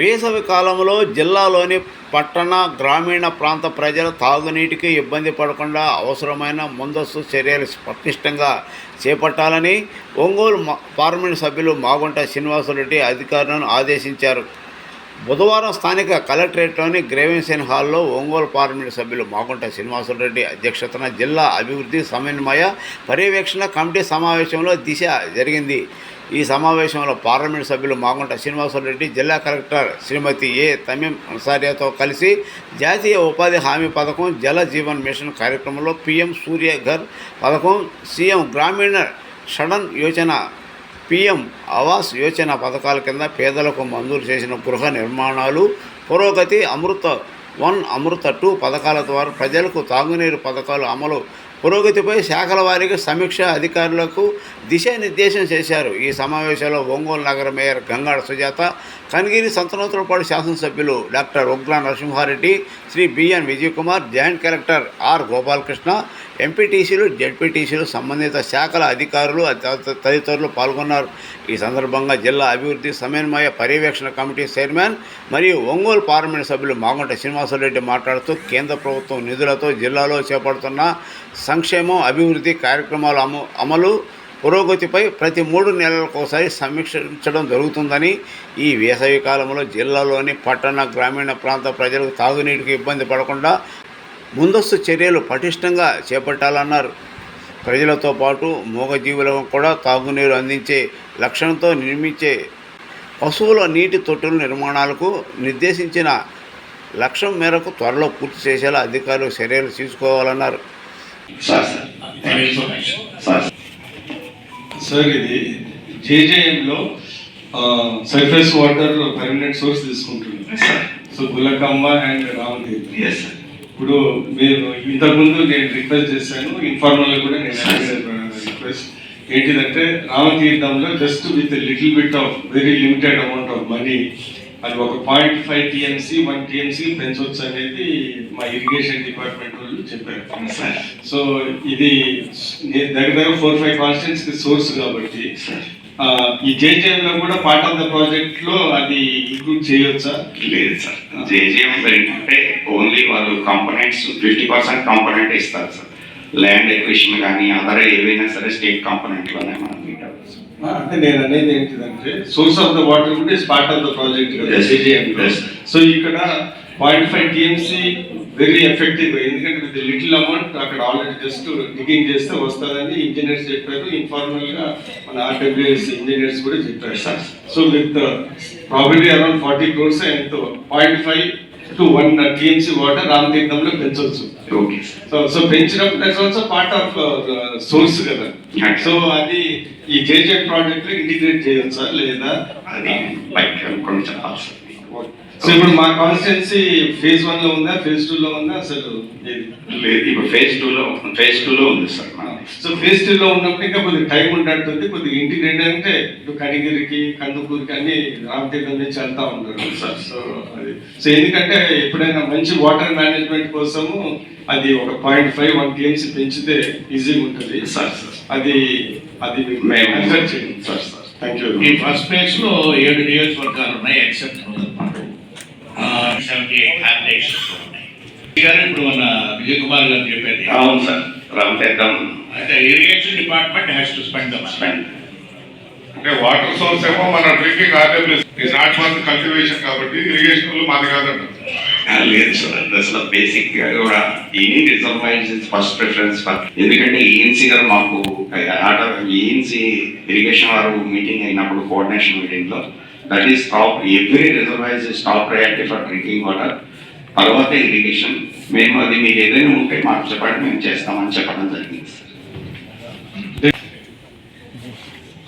వేసవి కాలంలో జిల్లాలోని పట్టణ గ్రామీణ ప్రాంత ప్రజలు తాగునీటికి ఇబ్బంది పడకుండా అవసరమైన ముందస్తు చర్యలు పటిష్టంగా చేపట్టాలని ఒంగోలు పార్లమెంటు సభ్యులు మాగుంట శ్రీనివాసరెడ్డి అధికారులను ఆదేశించారు. బుధవారం స్థానిక కలెక్టరేట్లోని గ్రేవెన్సన్ హాల్లో ఒంగోలు పార్లమెంటు సభ్యులు మాగుంట శ్రీనివాసరెడ్డి అధ్యక్షతన జిల్లా అభివృద్ధి సమన్వయ పర్యవేక్షణ కమిటీ సమావేశంలో దిశ జరిగింది. ఈ సమావేశంలో పార్లమెంటు సభ్యులు మాగుంట శ్రీనివాసరెడ్డి జిల్లా కలెక్టర్ శ్రీమతి ఏ తమీం అన్సారియాతో కలిసి జాతీయ ఉపాధి హామీ పథకం, జల జీవన్ మిషన్ కార్యక్రమంలో పీఎం సూర్య ఘర్ పథకం, సీఎం గ్రామీణ సడన్ యోజన, పీఎం ఆవాస్ యోజన పథకాల కింద పేదలకు మంజూరు చేసిన గృహ నిర్మాణాలు, పురోగతి, అమృత 1, అమృత 2 పథకాల ద్వారా ప్రజలకు తాగునీరు పథకాలు అమలు పురోగతిపై శాఖల వారీగా సమీక్ష అధికారులకు దిశానిర్దేశం చేశారు. ఈ సమావేశంలో ఒంగోలు నగర మేయర్ గంగాడ సుజాత, కనిగిరి సంతనోత్తరపాడు శాసనసభ్యులు doctor Ugra Narasimha Reddy, Shri B N Vijayakumar, joint collector R Gopalakrishna, ఎంపీటీసీలు, జెడ్పీటీసీలు, సంబంధిత శాఖల అధికారులు తదితరులు పాల్గొన్నారు. ఈ సందర్భంగా జిల్లా అభివృద్ధి సమన్వయ పర్యవేక్షణ కమిటీ చైర్మన్ మరియు ఒంగోలు పార్లమెంటు సభ్యులు మాగుంట శ్రీనివాసరెడ్డి మాట్లాడుతూ కేంద్ర ప్రభుత్వం నిధులతో జిల్లాలో చేపడుతున్న సంక్షేమం, అభివృద్ధి కార్యక్రమాల అమలు పురోగతిపై ప్రతి 3 నెలలకోసారి సమీక్షించడం జరుగుతుందని, ఈ వేసవి కాలంలో జిల్లాలోని పట్టణ గ్రామీణ ప్రాంత ప్రజలకు తాగునీటికి ఇబ్బంది పడకుండా ముందస్తు చర్యలు పటిష్టంగా చేపట్టాలన్నారు. ప్రజలతో పాటు మూగజీవులకు కూడా తాగునీరు అందించే లక్ష్యంతో నిర్మించే పశువుల నీటి తొట్టుల నిర్మాణాలకు నిర్దేశించిన లక్ష్యం మేరకు త్వరలో పూర్తి చేసేలా అధికారులు చర్యలు తీసుకోవాలన్నారు. సార్ ఇది జేజేఎంలో సర్ఫేస్ వాటర్ పర్మనెంట్ సోర్స్ తీసుకుంటుంది. So Gulakamma and Ramadevi. ఇప్పుడు మీరు ఇంతకుముందు నేను రిక్వెస్ట్ చేశాను, ఇన్ఫార్మల్గా కూడా నేను రిక్వెస్ట్ ఏంటిదంటే రామతీర్థంలో just with little bit of very limited amount of money అది ఒక 0.5 TMC 1 TMC పెంచవచ్చు అనేది మా ఇరిగేషన్ డిపార్ట్మెంట్ వాళ్ళు చెప్పారు. సో ఇది దగ్గర 4-5 కాన్స్టెంట్స్కి సోర్స్ కాబట్టి ఈ జేజేఎంలో కూడా పార్ట్ ఆఫ్ ద ప్రాజెక్ట్ లో అది ఇంక్లూడ్ చేయొచ్చా? లేదు సార్, జేజేఎం ఏంటంటే ఓన్లీ వాళ్ళు కాంపోనెంట్స్ 50% కాంపోనెంట్ ఇస్తారు సార్. ల్యాండ్ ఎక్విజిషన్ కానీ అదర్ ఏవైనా సరే స్టేట్ కాంపోనెంట్లోనే మనం మీట్ అవ్వచ్చు. అంటే నేను అనేది ఏంటిదంటే సోర్స్ ఆఫ్ ద వాటర్ కూడా is part of the project JJM. So ఇక్కడ 0.5 TMC వెరీ ఎఫెక్టివ్, ఎందుకంటే విత్ లిటిల్ అమౌంట్ అక్కడ ఆల్రెడీ జస్ట్ డిగింగ్ చేస్తే వస్తుందని ఇంజనీర్స్ చెప్పారు. ఇన్ఫార్మల్ గా మన ఆర్డబ్ల్యూఎస్ ఇంజనీర్స్ కూడా చెప్పారు sir. So with probably around 40 crores ఎంతో 0.5 to 1 TMC వాటర్ రామతీర్థంలో పెంచవచ్చు. సో పెంచినప్పుడు that's also part of swords కదా. సో అది ఈ జేజే ప్రాజెక్ట్ లో ఇంటిగ్రేట్ చేయొచ్చా లేదా? అది బైక్ కొంచెం అవసరం. సో ఇప్పుడు మా కాన్స్టిట్యున్సీ ఫేజ్ 1 లో ఉందా, ఫేజ్ 2 లో ఉందా? అసలు లేదు, ఇప్పుడు ఫేజ్ 2 లో ఉంది సార్. సో ఫేజ్ 2 లో ఉన్నప్పుడు ఇంకా కొద్దిగా టైం ఉంటుంటుంది, కొద్దిగా ఇంటిగ్రేట్ అంటే ఇప్పుడు కనిగిరికి, కందుకూరికి అన్ని రామతీర్థం నుంచి వెళ్తా ఉంటారు సార్. సో ఎందుకంటే ఎప్పుడైనా మంచి వాటర్ మేనేజ్మెంట్ కోసము అది ఒక 0.5-1 TMC పెంచితే ఈజీగా ఉంటుంది సార్. అది మేము అన్సర్ చేయండి సార్. Thank you. ఈ ఫస్ట్ ఫేజ్ లో 7 నియోజకవర్గాలు ఉన్నాయి, ఎక్సెప్ట్ 78 హ్యాబిటేషన్స్ ఉన్నాయి. ఇప్పుడు మన విజయ్ కుమార్ గారు చెప్పేది అవును సార్. రామతీర్థం అంటే irrigation department has to spend the money. అంటే వాటర్ సోర్స్ ఏమో మన drinking RWS is not for cultivation కాబట్టి ఇరిగేషన్ మాది కాదంట. లేదు సార్, అసలు బేసిక్ గా కూడా any reservoirs is first preference for. ఎందుకంటే ఈఎన్సీ గారు మాకు ఈఎన్సీ ఇరిగేషన్ వారు మీటింగ్ అయినప్పుడు కోఆర్డినేషన్ మీటింగ్ లో that is top, every reservoirs is top priority for drinking water, తర్వాత ఇరిగేషన్. మేము అది మీరు ఏదైనా ఉంటే మాకు చెప్పండి, మేము చేస్తామని చెప్పడం జరిగింది సార్.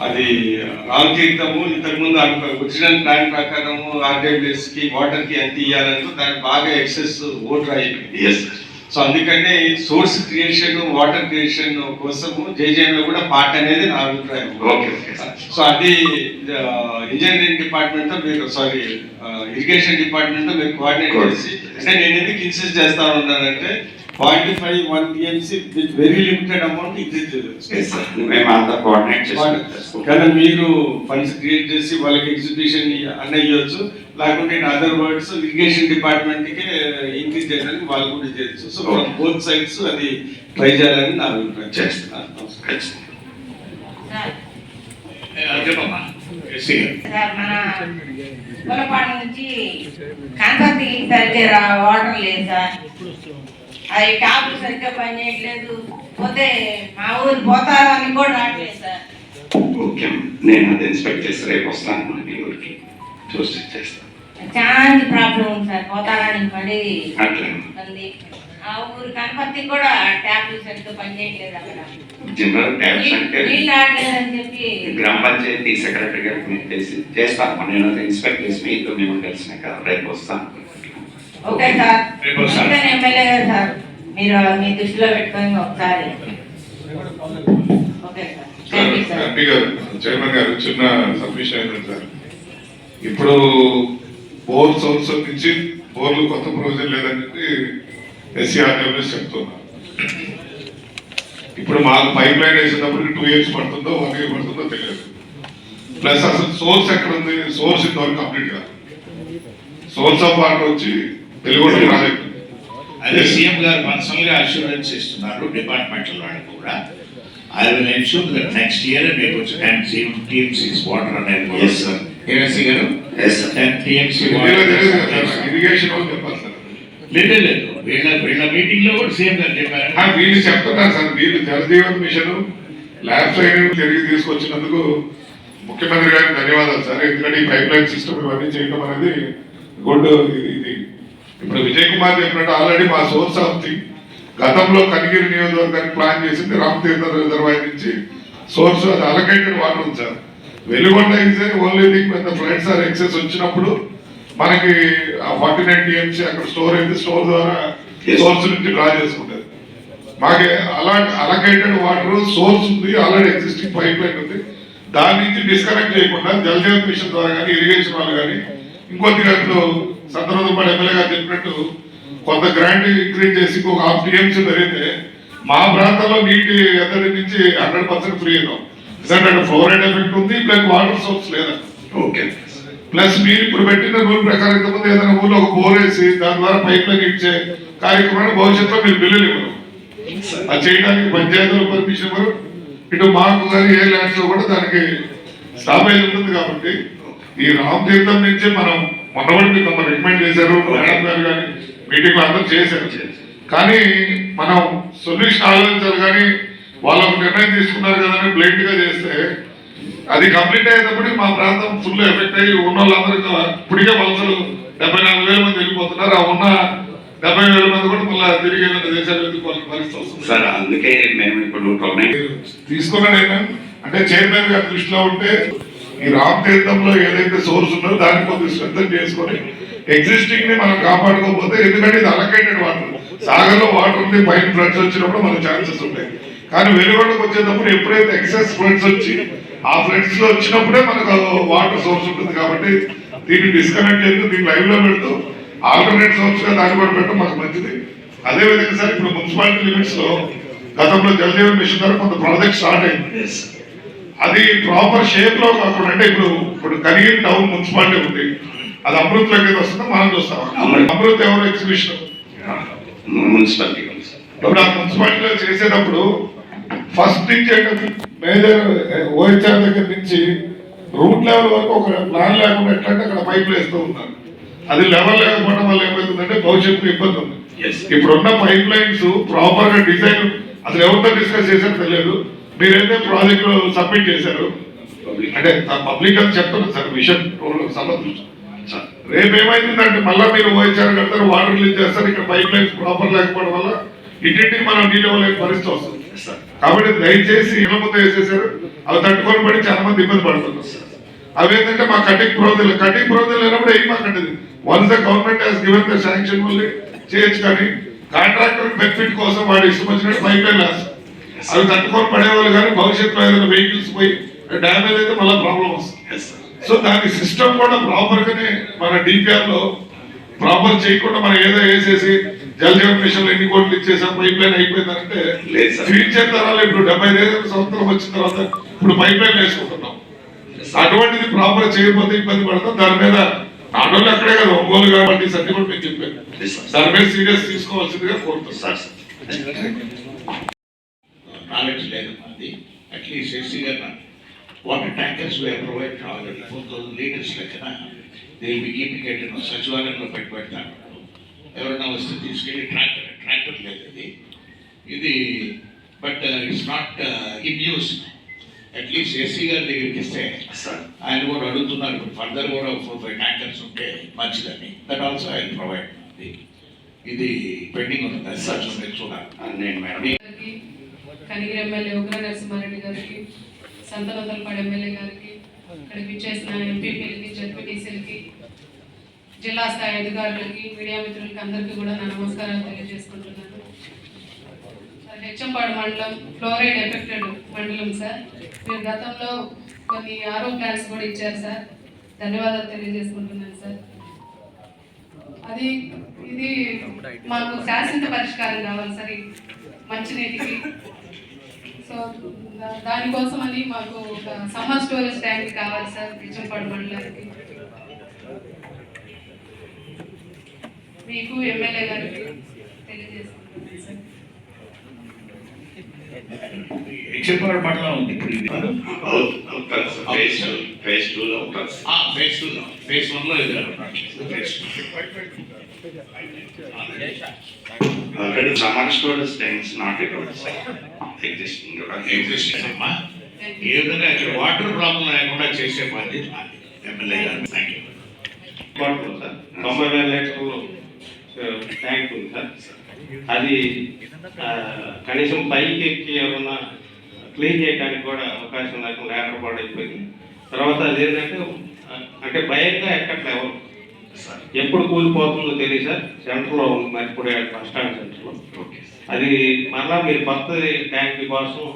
అది రామతీర్థము ఇంతకుముందు ఒరిజినల్ ప్లాన్ ప్రకారము ఆర్డబ్ల్యూఎస్ కి వాటర్ కి ఎంత ఇవ్వాలంటూ దానికి బాగా ఎక్సెస్ ఓటర్ అయిపోయింది. సో అందుకనే సోర్స్ క్రియేషన్, వాటర్ క్రియేషన్ కోసము జేజేఎం లో కూడా పార్ట్ అనేది నా అభిప్రాయం. సో అది ఇంజనీరింగ్ డిపార్ట్మెంట్ తో మీరు ఇరిగేషన్ డిపార్ట్మెంట్ తో మీరు కోఆర్డినేట్ చేసి, అంటే నేను ఎందుకు ఇన్సిస్ట్ చేస్తా ఉన్నానంటే 0.5-1 TMC with very limited amount increase చేయొచ్చు. మేము అంతా కోఆర్డినేట్ చేస్తాం. కానీ మీరు ఫండ్స్ క్రియేట్ చేసి వాళ్ళకి ఎగ్జిబిషన్ అన్నీ ఇవ్వచ్చు. లేకుంటే ఇన్ అదర్ వర్డ్స్ ఇరిగేషన్ డిపార్ట్మెంట్కే ఇంక్రీజ్ చేయడానికి వాళ్ళు కూడా చేయొచ్చు. సో ఫ్రమ్ బోత్ సైడ్స్ అది ట్రై చేయాలని నా అభిప్రాయం. చేస్తున్నాను. సార్ చెప్పమ్మా ఎస్సీ గారు. సార్ మన కులపాడు నుంచి కనపర్తి సరిగ్గా వాటర్ లేదు సార్. అది ట్యాప్లు సరిగ్గా పనిచేయట్లేదు. పోతే మా ఊరు పోతారు అని కూడా రావట్లేదు సార్. ఓకే, నేను అది ఇన్స్పెక్ట్ చేసి రేపు వస్తాను మీ ఊరికి, చూసి చేస్తాను. చాలా ప్రాబ్లం ఉంది సార్. పోతారని పడి అట్లా ఉంది. ఆ ఊరు కనపర్తి కూడా ట్యాప్లు సరిగ్గా పనిచేయట్లేదు. అక్కడ జనరల్ ట్యాబ్స్ అంటే నీళ్ళు రావట్లేదని చెప్పి గ్రామ పంచాయతీ సెక్రటరీ గారికి మీరు చేస్తాను. నేను అది ఇన్స్పెక్ట్ చేసి మీతో మేము తెలిసినాక రేపు వస్తాను. Okay sir. రేపు వస్తాను. అందుకని ఎమ్మెల్యే గారు సార్ మీరు మీ దృష్టిలో పెట్టుకొని ఒకసారి. Okay sir, thank you sir. MP గారు, చైర్మన్ గారు, చిన్న సబ్మిషన్ ఏంటంటే సార్, ఇప్పుడు బోర్ సోర్స్ నుంచి బోర్లు కొత్త ప్రొవిజన్ లేదని చెప్పి ఎస్సీఆర్డబ్ల్యూఎస్ చెప్తున్నారు. ఇప్పుడు మాకు పైప్ లైన్ వేసేటప్పుడు 2 years పడుతుందో 1 year పడుతుందో తెలియదు. ప్లస్ అసలు సోర్స్ ఎక్కడ ఉంది, సోర్స్ ఇంతవరకు కంప్లీట్ కాదు. సోర్స్ ఆఫ్ వాటర్ వచ్చి తెలుగు ప్రాజెక్ట్. అదే సీఎం గారు పర్సనల్ గా అష్యూరెన్స్ ఇస్తున్నారు డిపార్ట్మెంటల్ వాళ్ళకి కూడా. I will ensure that next year మీకు వచ్చి 10 TMC's వాటర్ అనేది. Yes, sir. ఏఎస్సీ గారు Yes, sir. 10 TMC ఇరిగేషన్ వాళ్ళు చెప్పాలి సార్. లేదు వీళ్ళ మీటింగ్ లో కూడా సీఎం గారు చెప్పారు. వీళ్ళు చెప్తున్నారు సార్, వీళ్ళు జలజీవన్ మిషన్ ల్యాబ్స్ అయిన తిరిగి తీసుకొచ్చినందుకు ముఖ్యమంత్రి గారికి ధన్యవాదాలు సార్. ఎందుకంటే ఈ పైప్ లైన్ సిస్టమ్ ఇవన్నీ చేయడం అనేది గుడ్. ఇది ఇప్పుడు విజయ్ కుమార్ చెప్పినట్టు ఆల్రెడీ మా సోర్స్ ఆఫ్ థింగ్ గతంలో కనిగిరి నియోజకవర్గానికి ప్లాన్ చేసింది రామతీర్థ రిజర్వాయర్ నుంచి సోర్స్, అది అలొకేటెడ్ వాటర్ ఉంది sir. Veligonda is only thing పెద్ద ఫ్లడ్స్ ఆర్ ఎక్సెస్ వచ్చినప్పుడు మనకి 49 TMC అక్కడ స్టోర్ అయింది. స్టోర్ ద్వారా సోర్స్ నుంచి డ్రా చేసుకుంటారు. మాకు అలాంటి అలొకేటెడ్ వాటర్ సోర్స్ ఉంది, ఆల్రెడీ ఎగ్జిస్టింగ్ పైప్ లైన్ ఉంది. దాని నుంచి డిస్కనెక్ట్ చేయకుండా జలజీవన్ మిషన్ ద్వారా కానీ ఇరిగేషన్ వాళ్ళు కానీ ఇంకొద్దిగా ఇప్పుడు సందర్భంలో ఎమ్మెల్యే గారు చెప్పినట్టు కొంత గ్రాంట్ ఇంక్రీజ్ చేసి ఇంకొక 1/2 TMC పెరిగితే మా ప్రాంతంలో నీటి ఎద్దడి నుంచి 100% ఫ్రీ అయినాం. ఎందుకంటే ఫ్లోరైడ్ ఎఫెక్ట్ ఉంది, ప్లస్ వాటర్ సోర్స్ లేదా. ఓకే, ప్లస్ మీరు ఇప్పుడు పెట్టిన రూల్ ప్రకారం ఇంతకుముందు ఏదైనా ఊళ్ళో ఒక బోర్ వేసి దాని ద్వారా పైప్ లైన్ ఇచ్చే కార్యక్రమాన్ని భవిష్యత్తులో మీరు బిల్లులు ఇవ్వరు. అది చేయడానికి పంచాయతీలు పర్మిషన్ ఇవ్వరు. ఇటు మాకు కానీ ఏ ల్యాండ్స్ లో కూడా దానికి స్టాపేజ్ ఉంటుంది. కాబట్టి ఈ రామతీర్థం నుంచి మనం మొన్నటి మీకు రికమెండ్ చేశారు, మేడం గారు కానీ మీటింగ్ లో అందరూ చేశారు. కానీ మనం సొల్యూషన్ ఆలోచించాలి. కానీ వాళ్ళకు నిర్ణయం తీసుకున్నారు కదా అని బ్లైండ్ గా చేస్తే అది కంప్లీట్ అయ్యేటప్పుడు మా ప్రాంతం ఫుల్ ఎఫెక్ట్ అయ్యి ఉన్న వాళ్ళందరూ ఇప్పటికే వలసలు 74,000 మంది వెళ్ళిపోతున్నారు. ఆ ఉన్న 70,000 మంది కూడా మళ్ళీ తిరిగి ఏదైనా దేశాలు వెళ్ళిపోవాలని పరిస్థితి వస్తుంది సార్. అందుకే మేము ఇప్పుడు తీసుకున్నాడు. అంటే చైర్మన్ గారి దృష్టిలో ఉంటే ఈ రామతీర్థంలో ఏదైతే సోర్స్ ఉందో దాన్ని కొద్దిగా శ్రద్ధ చేసుకొని ఎగ్జిస్టింగ్ ని మనం కాపాడుకోకపోతే, ఎందుకంటే ఇది అలొకేటెడ్ వాటర్, సాగర్ లో వాటర్ ఉంది, పైన ఫ్లడ్స్ వచ్చినప్పుడు మనకు ఛాన్సెస్ ఉంటాయి. కానీ వెలుగొండకు వచ్చేటప్పుడు ఎప్పుడైతే ఎక్సెస్ ఫ్లడ్స్ వచ్చి ఆ ఫ్లడ్స్ లో వచ్చినప్పుడే మనకు వాటర్ సోర్స్ ఉంటుంది. కాబట్టి దీన్ని డిస్కనెక్ట్ చేస్తూ దీన్ని లైవ్ లో పెడుతూ ఆల్టర్నేట్ సోర్స్ గా దాన్ని కూడా పెట్టడం మాకు మంచిది. అదే విధంగా సార్ ఇప్పుడు మున్సిపాలిటీ లిమిట్స్ లో గతంలో జలజీవన్ మిషన్ ద్వారా కొంత ప్రాజెక్ట్ స్టార్ట్ అయింది. అది ప్రాపర్ షేప్ లో కాకుండా, అంటే ఇప్పుడు కనిగిరి టౌన్ మున్సిపాలిటీ ఉంది, అది అమృత్ లోకి వస్తుందో మనం చూస్తాం. అమృత్ ఎవరు ఎగ్జిబిషన్ మున్సిపాలిటీ ఇప్పుడు ఆ మున్సిపాలిటీలో చేసేటప్పుడు ఫస్ట్ నుంచి మేజర్ ఓహెచ్ఆర్ దగ్గర నుంచి రూట్ లెవెల్ వరకు ఒక ప్లాన్ లేకుండా ఎట్లంటే అక్కడ పైపులు వేస్తూ ఉన్నారు. అది లెవెల్ లేకపోవడం వల్ల ఏమవుతుందంటే భవిష్యత్తులో ఇబ్బంది ఉంది. ఇప్పుడున్న పైప్ లైన్స్ ప్రాపర్ గా డిజైన్ అసలు ఎవరితో డిస్కస్ చేశారో తెలియదు. మీరైతే ప్రాజెక్ట్ లో సబ్మిట్ చేశారు, అంటే పబ్లిక్ అని చెప్తున్నారు సార్ విషయం సంబంధించి. రేపు ఏమైందంటే మళ్ళీ మీరు ఓహెచ్ఆర్ కడతారు, వాటర్ రిలీజ్ చేస్తారు, ఇక్కడ పైప్ లైన్స్ ప్రాపర్ లేకపోవడం వల్ల ఇంటింటికి మనం నీళ్ళు ఇవ్వలేని పరిస్థితి వస్తుంది. కాబట్టి దయచేసి ఇళ్ళ ముందు వేసేసారు, అవి తట్టుకొని పడి చాలా మంది ఇబ్బంది పడుతున్నారు. అవి ఏంటంటే మా కటింగ్ ప్రోజల్ లేనప్పుడు ఏం మాకండి once the government has given the sanction మళ్ళీ చేయొచ్చు. కానీ కాంట్రాక్టర్ బెనిఫిట్ కోసం వాడు ఇష్టం వచ్చినట్టు పైప్ లైన్ వేస్తారు, అవి తట్టుకొని పడేవాళ్ళు. కానీ భవిష్యత్తులో ఏదైనా వెహికల్స్ పోయి డ్యామేజ్ అయితే మళ్ళీ ప్రాబ్లం వస్తుంది. సో దాని సిస్టమ్ కూడా ప్రాపర్ గానే మన డిపిఆర్ లో ప్రాపర్ చేయకుండా మనం ఏదో వేసేసి జలజీవన్ మిషన్ ఎన్ని కోట్లు ఇచ్చేసాం పైప్ లైన్ అయిపోయిందంటే ఫ్యూచర్ తరాలు ఇప్పుడు 75 సంవత్సరం వచ్చిన తర్వాత ఇప్పుడు పైప్ లైన్ వేసుకుంటున్నాం. అటువంటిది ప్రాపర్ చేయకపోతే ఇబ్బంది పడతాం. దాని మీద ఆటోలు అక్కడే కదా ఒంగోలు కాబట్టి సర్ది కూడా నేను చెప్పాను Yes, sir. దాని మీద సీరియస్ తీసుకోవాల్సిందిగా కోరుతున్నాను. సార్ నాలెడ్జ్ లేదు మాది. At least SC garu water tankers were provide already 4,000 litres లెక్కన they will be keeping it సచివాలయంలో పెట్టుబడతారు. ఎవరైనా వస్తే తీసుకెళ్ళి ట్రాక్టర్ లేదు ఇది but it's not in use. At least SC గారి దగ్గరికి ఇస్తే సార్ ఆయన కూడా అడుగుతున్నారు ఇప్పుడు ఫర్దర్ కూడా 4-5 ట్యాంకర్స్ ఉంటే మంచిదని. That also I provide. ఇది పెండింగ్ ఉంది సార్, చూడాలి. నేను మేడం గారికి, కనిగిరి ఎమ్మెల్యే ఉగ్ర నరసింహారెడ్డి గారికి, సంతనొద్దలపాడు ఎమ్మెల్యే గారికి, ఇక్కడికి ఇచ్చేసిన ఎంపీపీలకి, జడ్పీటీసీలకి, జిల్లా స్థాయి అధికారులకి, మీడియా మిత్రులకి అందరికీ కూడా నా నమస్కారాలు తెలియజేసుకుంటున్నాను. హెచ్చంపాడు మండలం ఫ్లోరైడ్ ఎఫెక్టెడ్ మండలం సార్. మీరు గతంలో కొన్ని ఆరో ప్లాన్స్ కూడా ఇచ్చారు సార్. ధన్యవాదాలు తెలియజేసుకుంటున్నాను సార్. ఇది మాకు శాశ్వత పరిష్కారం కావాలి సార్ ఈ మంచినీటికి. సో దానికోసమని మాకు ఒక సమ్మర్ స్టోరేజ్ ట్యాంక్ కావాలి సార్ హెచ్చంపాడు మండలానికి. మీకు ఎమ్మెల్యే గారికి తెలియజేసుకుంటున్నాను సార్. హెచ్చపాడు మండలం ఉంది ఇప్పుడు ఇది. ఫేజ్ 2 లో ఉంటుంది. ఫేజ్ 2 లో, ఫేజ్ 1 లో already summer storage tanks not existing existing అమ్మా. ఏ విధంగా ఇక్కడ వాటర్ ప్రాబ్లం లేకుండా చేసే బాధ్యత మాది. ఎమ్మెల్యే గారు థ్యాంక్ యూ. సార్ 90,000 లీటర్లు ట్యాంక్ ఉంది సార్. అది కనీసం పైకి ఎక్కి ఏమన్నా క్లీన్ చేయడానికి కూడా అవకాశం లేకుండా లేకపోవడం అయిపోయింది. తర్వాత అదేంటంటే అంటే భయంగా ఎక్కట్లేవు సార్, ఎప్పుడు కూలిపోతుందో తెలియదు సార్. సెంటర్లో ఉంది మరి ఇప్పుడు బస్ స్టాండ్ సెంటర్లో. అది మళ్ళా మీరు కొత్త ట్యాంక్ కోసం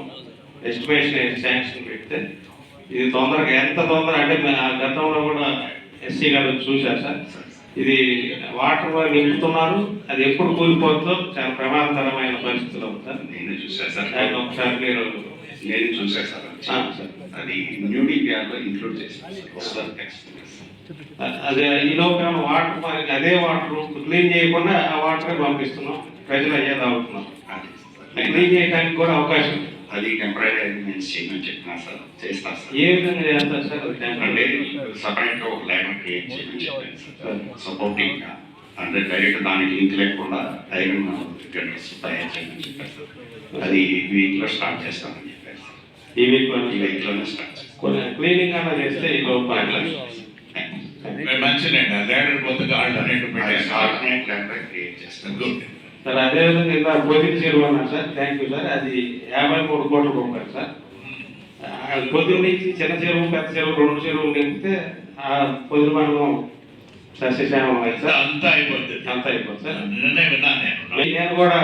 ఎస్టిమేషన్ శాంక్షన్ పెడితే ఇది తొందరగా ఎంత తొందర అంటే గతంలో కూడా ఎస్సీ గారు చూశారు సార్. ఇది వాటర్ నింపుతున్నారు, అది ఎప్పుడు కూలిపోతుందో చాలా ప్రమాదకరమైన పరిస్థితులు ఉంది సార్. నేను చూసాను సార్. దాన్ని ఒకసారి మీరు నేను చూసాను సార్. సార్ అది న్యూ డిపిఆర్లో ఇంక్లూడ్ చేశాను సార్. అదే ఈలోగా వాటర్ మనకి అదే వాటర్ క్లీన్ చేయకుండా ఆ వాటర్ పంపిస్తున్నాం, ప్రజలు అయ్యే తాగుతున్నాం. క్లీన్ చేయడానికి కూడా అవకాశం అది టెంపరీ అరేంజ్మెంట్స్ చేయమని చెప్పినా సార్. చేస్తాను సార్. ఏ విధంగా చేస్తారు సార్? అంటే సపరేట్గా ఒక ల్యాబ్ క్రియేట్ చేయమని చెప్పాను సార్. సపోర్టింగ్ అంటే డైరెక్ట్ దానికి లింక్ లేకుండా ఐరన్ గడ్డర్స్ తయారు చేయమని చెప్పారు సార్. అది వీక్లో స్టార్ట్ చేస్తామని చెప్పారు సార్. ఈ వీక్ ఈ వీక్లోనే స్టార్ట్ చేస్తాం. క్లీనింగ్ అలా చేస్తే ఈ లోపల మంచిదండి. లేడర్ కొత్తగా ఆల్టర్నేటివ్ ఆల్టర్నేట్ ల్యాబ్ క్రియేట్ చేస్తాం. గుడ్. సార్ అదేవిధంగా ఇలా పొద్దున్న చెరువు అన్నారు సార్. Thank you sir. అది 53 కోట్ల రూపాయలు సార్. పొద్దున్న నుంచి చిన్న చెరువు, పెద్ద చెరువు, 2 చెరువులు నింపితే ఆ పొద్దున మండలం సస్యశ్యామం అయింది సార్. అంతా అయిపోతుంది. అంతా అయిపోతుంది సార్. నిన్నే విన్నాను నేను. నేను కూడా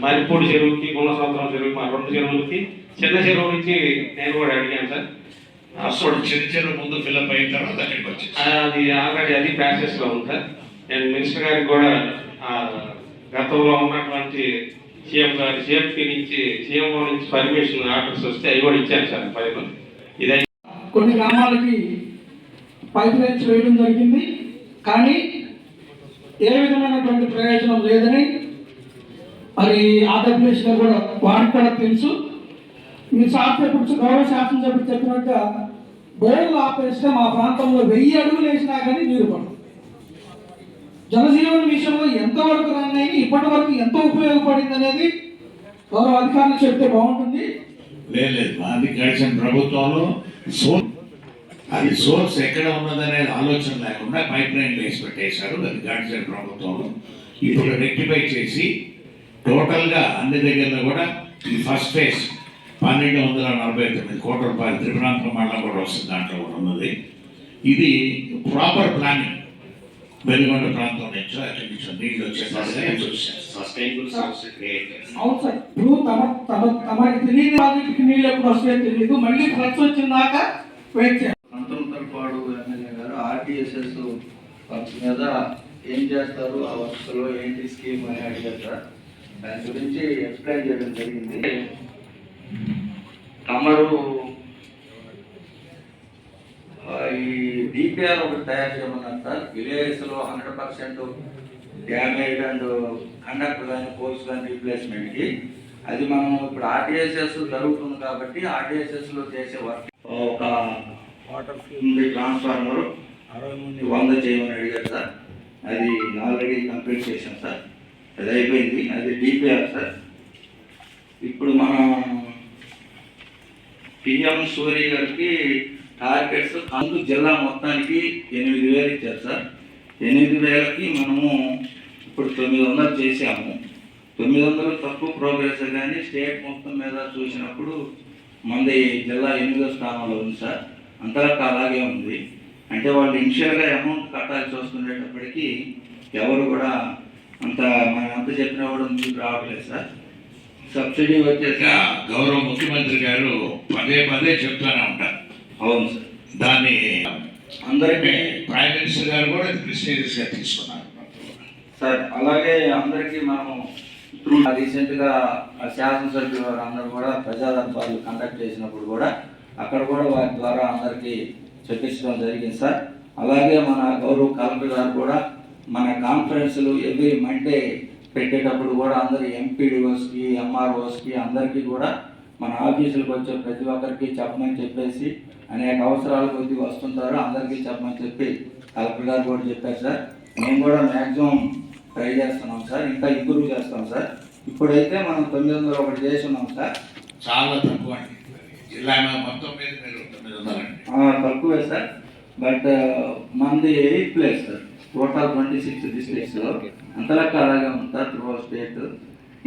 మరిపూడి చెరువుకి, గుణసముద్రం చెరువుకి, మా 2 చెరువులకి చిన్న చెరువు నుంచి నేను కూడా అడిగాను సార్. అప్పుడు చిన్న ముందు ఫిల్అప్ అయిన తర్వాత అక్కడికి వచ్చేసి అది ఆల్రెడీ అది ప్రాసెస్లో ఉంది సార్. నేను మినిస్టర్ గారికి కూడా గతంలో ఉన్నటువంటి సీఎం గారి సేఫ్టీ నుంచి సీఎంఓ నుంచి పర్మిషన్ ఆర్డర్స్ వస్తే అవి కూడా ఇచ్చాను సార్. పైన ఇది కొన్ని గ్రామాలకి పైప్ లైన్స్ వేయడం జరిగింది, కానీ ఏ విధమైనటువంటి ప్రయోజనం లేదని మరి ఆంధ్రప్రదేశ్ లో కూడా వారికి కూడా తెలుసు. మీరు గౌరవ శాసనసభ్యుడు చెప్పినట్టుగా బోర్లు ఆపేస్తే మా ప్రాంతంలో 1000 అడుగులు వేసినా కానీ నీరు పడదు. జలజీవన విషయంలో ఎంతవరకు రన్ అయ్యి ఇప్పటి వరకు ఎంత ఉపయోగపడింది అనేది గౌరవ అధికారులు చెప్తే బాగుంటుంది. లేదు మాది గడిచిన ప్రభుత్వంలో అది సోర్స్ ఎక్కడ ఉన్నదనే ఆలోచన లేకుండా పైప్ లైన్ వేసి పెట్టేశారు. అది గడిచిన ప్రభుత్వంలో ఇప్పుడు రెక్టిఫై చేసి టోటల్గా అన్ని దగ్గరలో కూడా ఈ ఫస్ట్ ఫేజ్ 1249 కోట్ల రూపాయలు త్రిపురాంతరం మండలం కూడా వస్తుంది, దాంట్లో కూడా ఉన్నది. ఇది ప్రాపర్ ప్లానింగ్. వెలుగొండ ప్రాంతం నుంచి అక్కడి నుంచి నీళ్ళు వచ్చేసి సస్టైనబుల్ సోర్స్ క్రియేట్ చేస్తాం. అవును సార్. ఇప్పుడు తమకి తెలియని ప్రాజెక్టుకి నీళ్ళు ఎప్పుడు వస్తాయో తెలియదు. మళ్ళీ ఫ్లడ్స్ వచ్చిన దాకా వెయిట్ చేయాలి. సంతనొద్దలపాడు ఎమ్మెల్యే గారు ఆర్టీఎస్ఎస్ వర్క్స్ మీద ఏం చేస్తారు, ఆ వర్క్స్లో ఏంటి స్కీమ్ అని అడిగారు సార్. దాని గురించి ఎక్స్ప్లెయిన్ చేయడం జరిగింది. తమరు ఈ డిపిఆర్ ఒకటి తయారు చేయమన్నారు సార్. విలేజెస్లో 100% డ్యామేజ్ అండ్ కండక్టర్ కానీ పోల్స్ కానీ రీప్లేస్మెంట్కి. అది మనం ఇప్పుడు ఆర్టీఎస్ఎస్ జరుగుతుంది కాబట్టి ఆర్టీఎస్ఎస్లో చేసే వర్క్ ఒక వాటర్ ఉంది ట్రాన్స్ఫార్మర్ 100 చేయమని అడిగారు సార్. అది ఆల్రెడీ కంప్లీట్ చేశాం సార్, అది అయిపోయింది. అది డిపిఆర్ సార్. ఇప్పుడు మన పిఎం సూర్య గారికి టార్గెట్స్ అందుకు జిల్లా మొత్తానికి 8,000 ఇచ్చారు సార్. 8,000కి మనము ఇప్పుడు 900 చేసాము. 900 తక్కువ ప్రోగ్రెస్, కానీ స్టేట్ మొత్తం మీద చూసినప్పుడు మనది జిల్లా 8వ స్థానంలో ఉంది సార్. అంతలక్క అలాగే ఉంది. అంటే వాళ్ళు ఇనిషియల్గా అమౌంట్ కట్టాల్సి వస్తుండేటప్పటికీ ఎవరు కూడా అంత మనం ఎంత చెప్పినా కూడా ముందుకు రావట్లేదు సార్. సబ్సిడీ వచ్చేసి గౌరవ ముఖ్యమంత్రి గారు పదే చెప్తూనే ఉంటారు. అవును సార్. దాన్ని అందరికీ ప్రైమ్ మినిస్టర్ గారు కూడా ప్రెస్టీజియస్గా తీసుకున్నారు సార్. అలాగే అందరికీ మనం రీసెంట్గా శాసనసభ్యులు వారు అందరూ కూడా ప్రజా దర్బార్లు కండక్ట్ చేసినప్పుడు కూడా అక్కడ కూడా వారి ద్వారా అందరికీ చెప్పించడం జరిగింది సార్. అలాగే మన గౌరవ కలెక్టర్ గారు కూడా మన కాన్ఫరెన్స్లు ఎవ్రీ మండే పెట్టేటప్పుడు కూడా అందరు ఎంపీడీఓస్కి ఎంఆర్ఓస్కి అందరికీ కూడా మన ఆఫీసులకు వచ్చే ప్రతి ఒక్కరికి చెప్పమని చెప్పేసి అనేక అవసరాల కొద్దీ వస్తుంటారు, అందరికీ చెప్పమని చెప్పి కలెక్టర్ గారు కూడా చెప్పారు సార్. మేము కూడా మ్యాక్సిమం ట్రై చేస్తున్నాం సార్, ఇంకా ఇంప్రూవ్ చేస్తాం సార్. ఇప్పుడైతే మనం 901 చేసి ఉన్నాం సార్. చాలా తక్కువ అండి, జిల్లా మొత్తం మీద మీరు 900 తక్కువే సార్. బట్ మనది 8th ప్లేస్ సార్, టోటల్ 26 డిస్ట్రిక్ట్స్లో. అంతలక్క అలాగే ఉంది సార్ త్రూ స్టేట్.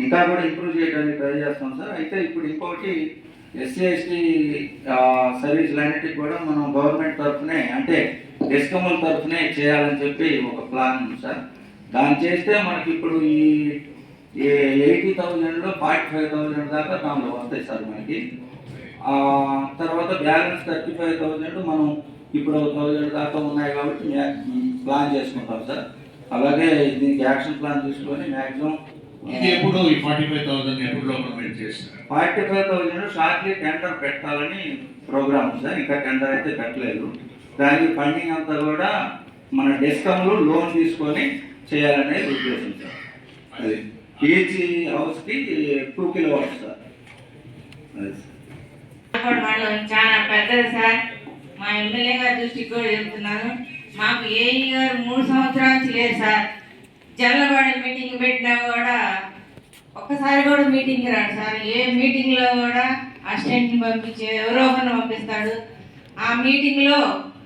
ఇంకా కూడా ఇంప్రూవ్ చేయడానికి ట్రై చేస్తాం సార్. అయితే ఇప్పుడు ఇంకొకటి ఎస్సీ ఎస్టీ సర్వీసులన్నిటికీ కూడా మనం గవర్నమెంట్ తరఫునే, అంటే డిస్కమ్ల తరఫునే చేయాలని చెప్పి ఒక ప్లాన్ ఉంది సార్. దాన్ని చేస్తే మనకి ఇప్పుడు ఈ 80,000లో 45,000 దాకా దానిలో వస్తాయి సార్ మనకి. తర్వాత బ్యాలెన్స్ 35,000 మనం ఇప్పుడు 1,000 దాకా ఉన్నాయి కాబట్టి ప్లాన్ చేసుకుంటాం సార్. అలాగే దీనికి యాక్షన్ ప్లాన్ తీసుకొని మ్యాక్సిమం ఇది ఎప్పుడు ఈ 45,000 ఎప్పుడు లోపల చేస్తారు. 45,000 షార్ట్లీ టెండర్ పెట్టాలని ప్రోగ్రామ్ సార్. ఇంకా టెండర్ అయితే పెట్టలేదు. దానికి ఫండింగ్ అంతా కూడా మన డిస్కమ్లు లోన్ తీసుకొని చేయాలనేది ఉద్దేశం సార్. అది ఈచ్ హౌస్కి 2 కిలోవాట్స్ సార్. అది మండలం చాలా పెద్దది సార్. మా ఎమ్మెల్యే గారి దృష్టికి కూడా చెప్తున్నాను. మాకు ఏఈ గారు 3 సంవత్సరాల నుంచి లేదు సార్. జల్లబడి మీటింగ్ పెట్టినా కూడా ఒక్కసారి కూడా మీటింగ్కి రాడు సార్. ఏ మీటింగ్లో కూడా అసిస్టెంట్ని పంపించి ఎవరో ఒకరిని పంపిస్తాడు. ఆ మీటింగ్లో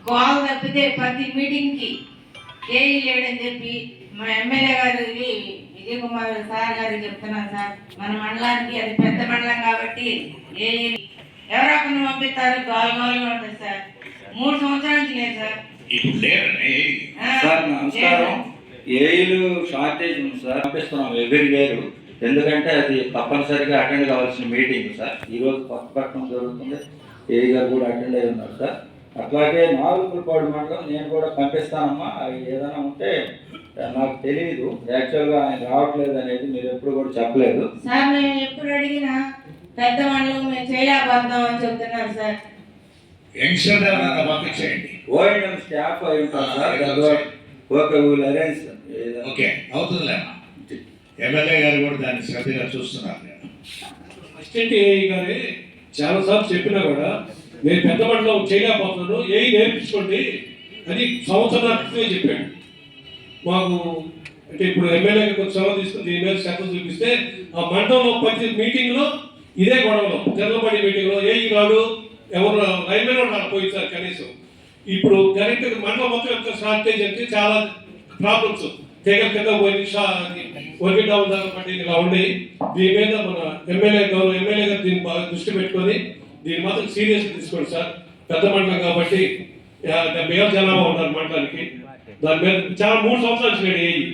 గోల తప్పితే ప్రతి మీటింగ్కి ఏఈ లేడని చెప్పి మా ఎమ్మెల్యే గారికి విజయ్ కుమార్ సార్ గారికి చెప్తున్నాను సార్. మన మండలానికి అది పెద్ద మండలం కాబట్టి ఏఈ ఎవరో ఒకరిని పంపిస్తారు, గోలగోలుగా ఉంటుంది సార్. 3 సంవత్సరాల నుంచి లేదు సార్. ఇప్పుడు లేరండి సార్. నమస్కారం. ఏఈలు షార్టేజ్ ఉంది సార్. పంపిస్తున్నాం ఎవరి వేరు, ఎందుకంటే అది తప్పనిసరిగా అటెండ్ కావాల్సిన మీటింగ్ సార్. ఈరోజు పక్కపట్టణం జరుగుతుంది, ఏఈ గారు కూడా అటెండ్ అయి ఉన్నారు సార్. అట్లాగే నాగులపాడు మండలం నేను కూడా పంపిస్తానమ్మా. అవి ఏదైనా ఉంటే నాకు తెలియదు, యాక్చువల్గా ఆయన రావట్లేదు అనేది మీరు ఎప్పుడు కూడా చెప్పలేదు సార్. మేము ఎప్పుడు అడిగినా పెద్ద మండలం మేము చేయలేకపోతాం అని చెప్తున్నారు సార్. పంపించేయండి. ఓఎంఎం స్టాఫ్ అయి ఉంటారు సార్. ఓకే, వీళ్ళు అరేంజ్ సార్. ఓకే అవుతుందిలేమ్మా. ఎమ్మెల్యే గారు కూడా దాన్ని శ్రద్ధగా చూస్తున్నారు. అసిస్టెంట్ ఏఈ గారే చాలాసార్లు చెప్పినా కూడా నేను పెద్ద మండలం చేయలేకపోతున్నాను, ఏఈ నేర్పించుకోండి అని సంవత్సరాల క్రితమే చెప్పాడు మాకు. అంటే ఇప్పుడు ఎమ్మెల్యే కొంచెం సెలవు తీసుకుని దీని మీద శ్రద్ధ చూపిస్తే ఆ మండలంలో ప్రతి మీటింగ్లో ఇదే గొడవలో, జనరల్ మీటింగ్లో ఏఈ రాడు, ఎవరు రైల్వేలో పోయింది సార్ కనీసం. ఇప్పుడు కరెక్ట్ మండలం మొత్తం ఎంత షార్టేజ్ అంటే చాలా ప్రాబ్లమ్స్ తెగ పోయి వర్కింగ్ డౌన్ దాకా పట్టి ఇలా ఉండేవి. దీని మీద మన ఎమ్మెల్యే గారు దీన్ని బాగా దృష్టి పెట్టుకొని దీన్ని మాత్రం సీరియస్గా తీసుకోండి సార్. పెద్ద మండలం కాబట్టి 70,000 జనాభా ఉన్నారు మండలానికి. దాని మీద చాలా 3 సంవత్సరాలు చేయడు ఏఈ.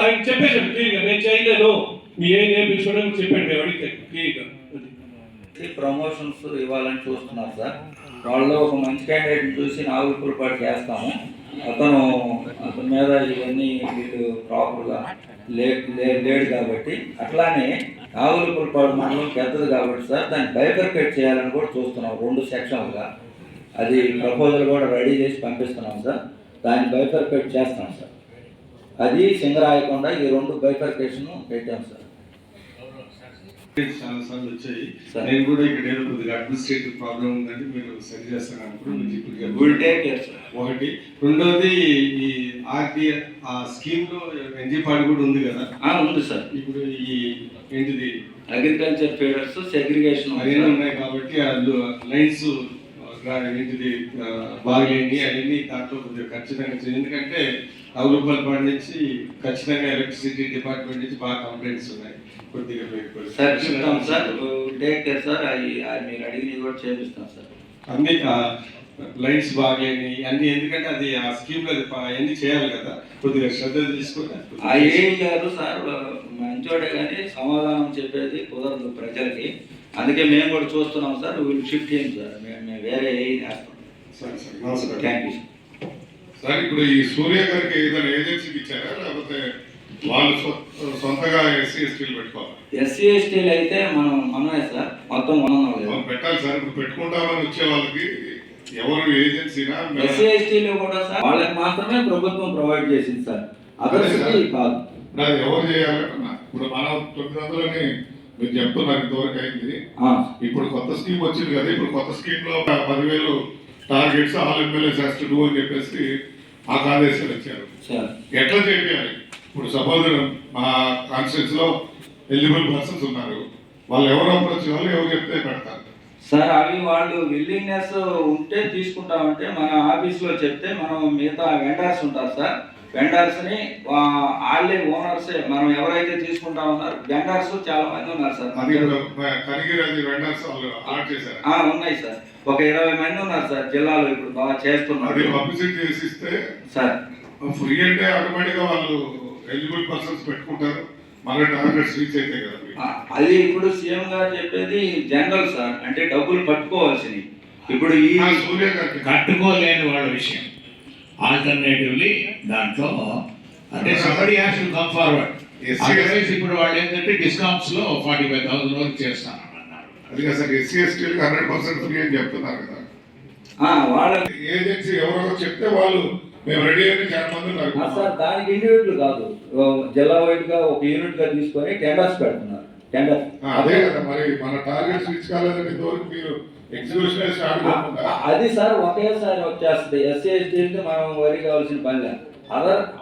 ఆయన చెప్పేసాడు క్లియర్గా, నేను చేయలేను, మీ ఏఈ నేర్పించుకోవడానికి చెప్పాడు. మేము అడిగితే క్లియర్గా ప్రమోషన్స్ ఇవ్వాలని చూస్తున్నారు సార్. వాళ్ళు ఒక మంచి క్యాండిడేట్ని చూసి నాగులపాడు చేస్తాము. అతని మీద ఇవన్నీ వీళ్ళు ప్రాపర్గా లేడు కాబట్టి, అట్లానే నాగులపాడు మండలం పెద్దది కాబట్టి సార్ దాన్ని బైఫర్కేట్ చేయాలని కూడా చూస్తున్నాం 2 సెక్షన్లుగా. అది ప్రపోజల్ కూడా రెడీ చేసి పంపిస్తున్నాం సార్. దాన్ని బైఫర్కేట్ చేస్తాం సార్. అది సింగరాయకుండా ఈ 2 బైఫర్కేషన్ పెట్టాం సార్. చాలా సార్లు వచ్చాయి. సార్. నేను కూడా ఇక్కడ ఏదో కొద్దిగా అడ్మినిస్ట్రేటివ్ ప్రాబ్లం ఉందంటే మీరు సరి చేస్తాను అనుకుంటున్నాను. Will take care sir. ఒకటి. రెండోది ఈ ఆర్టీఏ ఆ స్కీమ్ లో ఎన్జీపాడు కూడా ఉంది కదా. ఉంది సార్. ఇప్పుడు ఈ ఏంటిది అగ్రికల్చర్ ఫీడర్స్ సెగ్రిగేషన్ అవన్నీ ఉన్నాయి కాబట్టి లైన్స్ ఏంటిది బాగలేని అవన్నీ దాంట్లో కొద్దిగా ఖచ్చితంగా ఎందుకంటే అవలూపల్పాడు నుంచి ఖచ్చితంగా ఎలక్ట్రిసిటీ డిపార్ట్మెంట్ నుంచి బాగా కంప్లైంట్స్ ఉన్నాయి. కొద్దిగా సార్ చెప్తాం సార్. Take care sir. మీరు అడిగినవి కూడా చేపిస్తాం సార్. అన్ని లైన్స్ బాగలేని అన్ని ఎందుకంటే అది ఆ స్కీమ్ లో అవన్నీ చేయాలి కదా, కొద్దిగా శ్రద్ధ తీసుకొని. ఏం గారు సార్ మంచోడే కానీ సమాధానం చెప్పేది కుదరదు ప్రజలకి. అందుకే మేము కూడా చూస్తున్నాం సార్. వీళ్ళు షిఫ్ట్ చేయండి సార్. మేము వేరే వేస్తాం. నమస్కారం. థ్యాంక్ యూ సార్, ఇప్పుడు ఈ సూర్య గారికి ఏదైనా ఏజెన్సీకి ఇచ్చారా లేకపోతే వాళ్ళు సొంతగా ఎస్సీ ఎస్టీలు పెట్టుకోవాలి? ఎస్సీ ఎస్టీలు అయితే మనమే సార్. మొత్తం మనం పెట్టాలి సార్. ఇప్పుడు పెట్టుకుంటామని వచ్చే వాళ్ళకి ఎవరు ఏజెన్సీనా? ఎస్సీ ఎస్టీలు కూడా సార్ వాళ్ళకి మాత్రమే ప్రభుత్వం ప్రొవైడ్ చేసింది సార్. అదర్స్కి కాదు. అది ఎవరు చేయాలన్నా ఇప్పుడు మనం 900 మీరు చెప్తున్నారు ఇంతవరకు అయింది. ఇప్పుడు కొత్త స్కీమ్ వచ్చింది కదా. ఇప్పుడు కొత్త స్కీమ్ లో 10,000 targets all MLAs has to do అని చెప్పేసి మాకు ఆదేశాలు ఇచ్చారు. ఎట్లా చేయాలి? ఇప్పుడు సపోజ్ మా కాన్స్టిట్యూన్స్ లో ఎలిజిబుల్ పర్సన్స్ ఉన్నారు. వాళ్ళు ఎవరు అప్రోచ్ వాళ్ళు ఎవరు చెప్తే పెడతారు సార్. అవి వాళ్ళు విల్లింగ్నెస్ ఉంటే తీసుకుంటామంటే మన ఆఫీస్లో చెప్తే మనం మిగతా వెండర్స్ ఉంటారు సార్. వెండర్స్ని వాళ్ళే ఓనర్సే మనం ఎవరైతే తీసుకుంటా ఉన్నారు వెండర్స్ చాలా మంది ఉన్నారు సార్. ఉన్నాయి సార్. ఒక 20 మంది ఉన్నారు సార్ జిల్లాలో ఇప్పుడు బాగా చేస్తున్నారు సార్. ఫ్రీ అంటే ఆటోమేటిక్ గా వాళ్ళు ఎలిజిబుల్ పర్సన్స్ పెట్టుకుంటారు. మన టార్గెట్స్ రీచ్ అయితే కదా. అది ఇప్పుడు సీఎం గారు చెప్పేది జనరల్ సార్. అంటే డబ్బులు పట్టుకోవాల్సినవి. ఇప్పుడు ఈ సూర్య గారికి కట్టుకోలేని వాళ్ళ విషయం ఆల్టర్నేటివ్లీ దాంట్లో అంటే somebody has to come forward. Otherwise ఇప్పుడు వాళ్ళు ఏంటంటే డిస్కౌంట్స్ లో 45,000 వరకు చేస్తానన్నారు. అది కదా సార్. ఎస్సీ ఎస్టీలకు 100% ఫ్రీ అని చెప్తున్నారు కదా. వాళ్ళ ఏజెన్సీ ఎవరో చెప్తే వాళ్ళు మేము రెడీ అని చాలా మంది ఉన్నారు సార్. దానికి ఇండివిజువల్ కాదు, జిల్లా వైడ్ గా ఒక యూనిట్ గా తీసుకొని టెండర్స్ పెడుతున్నారు. టెండర్ అదే కదా. మరి మన టార్గెట్స్ రీచ్ కాలేదని ఇంతవరకు మీరు ఎగ్జిక్యూషన్ స్టార్ట్ కాకుండా అది సార్ ఒకేసారి వచ్చేస్తుంది. ఎస్సీ ఎస్టీ మనం వరి కావాల్సిన పని లేదు.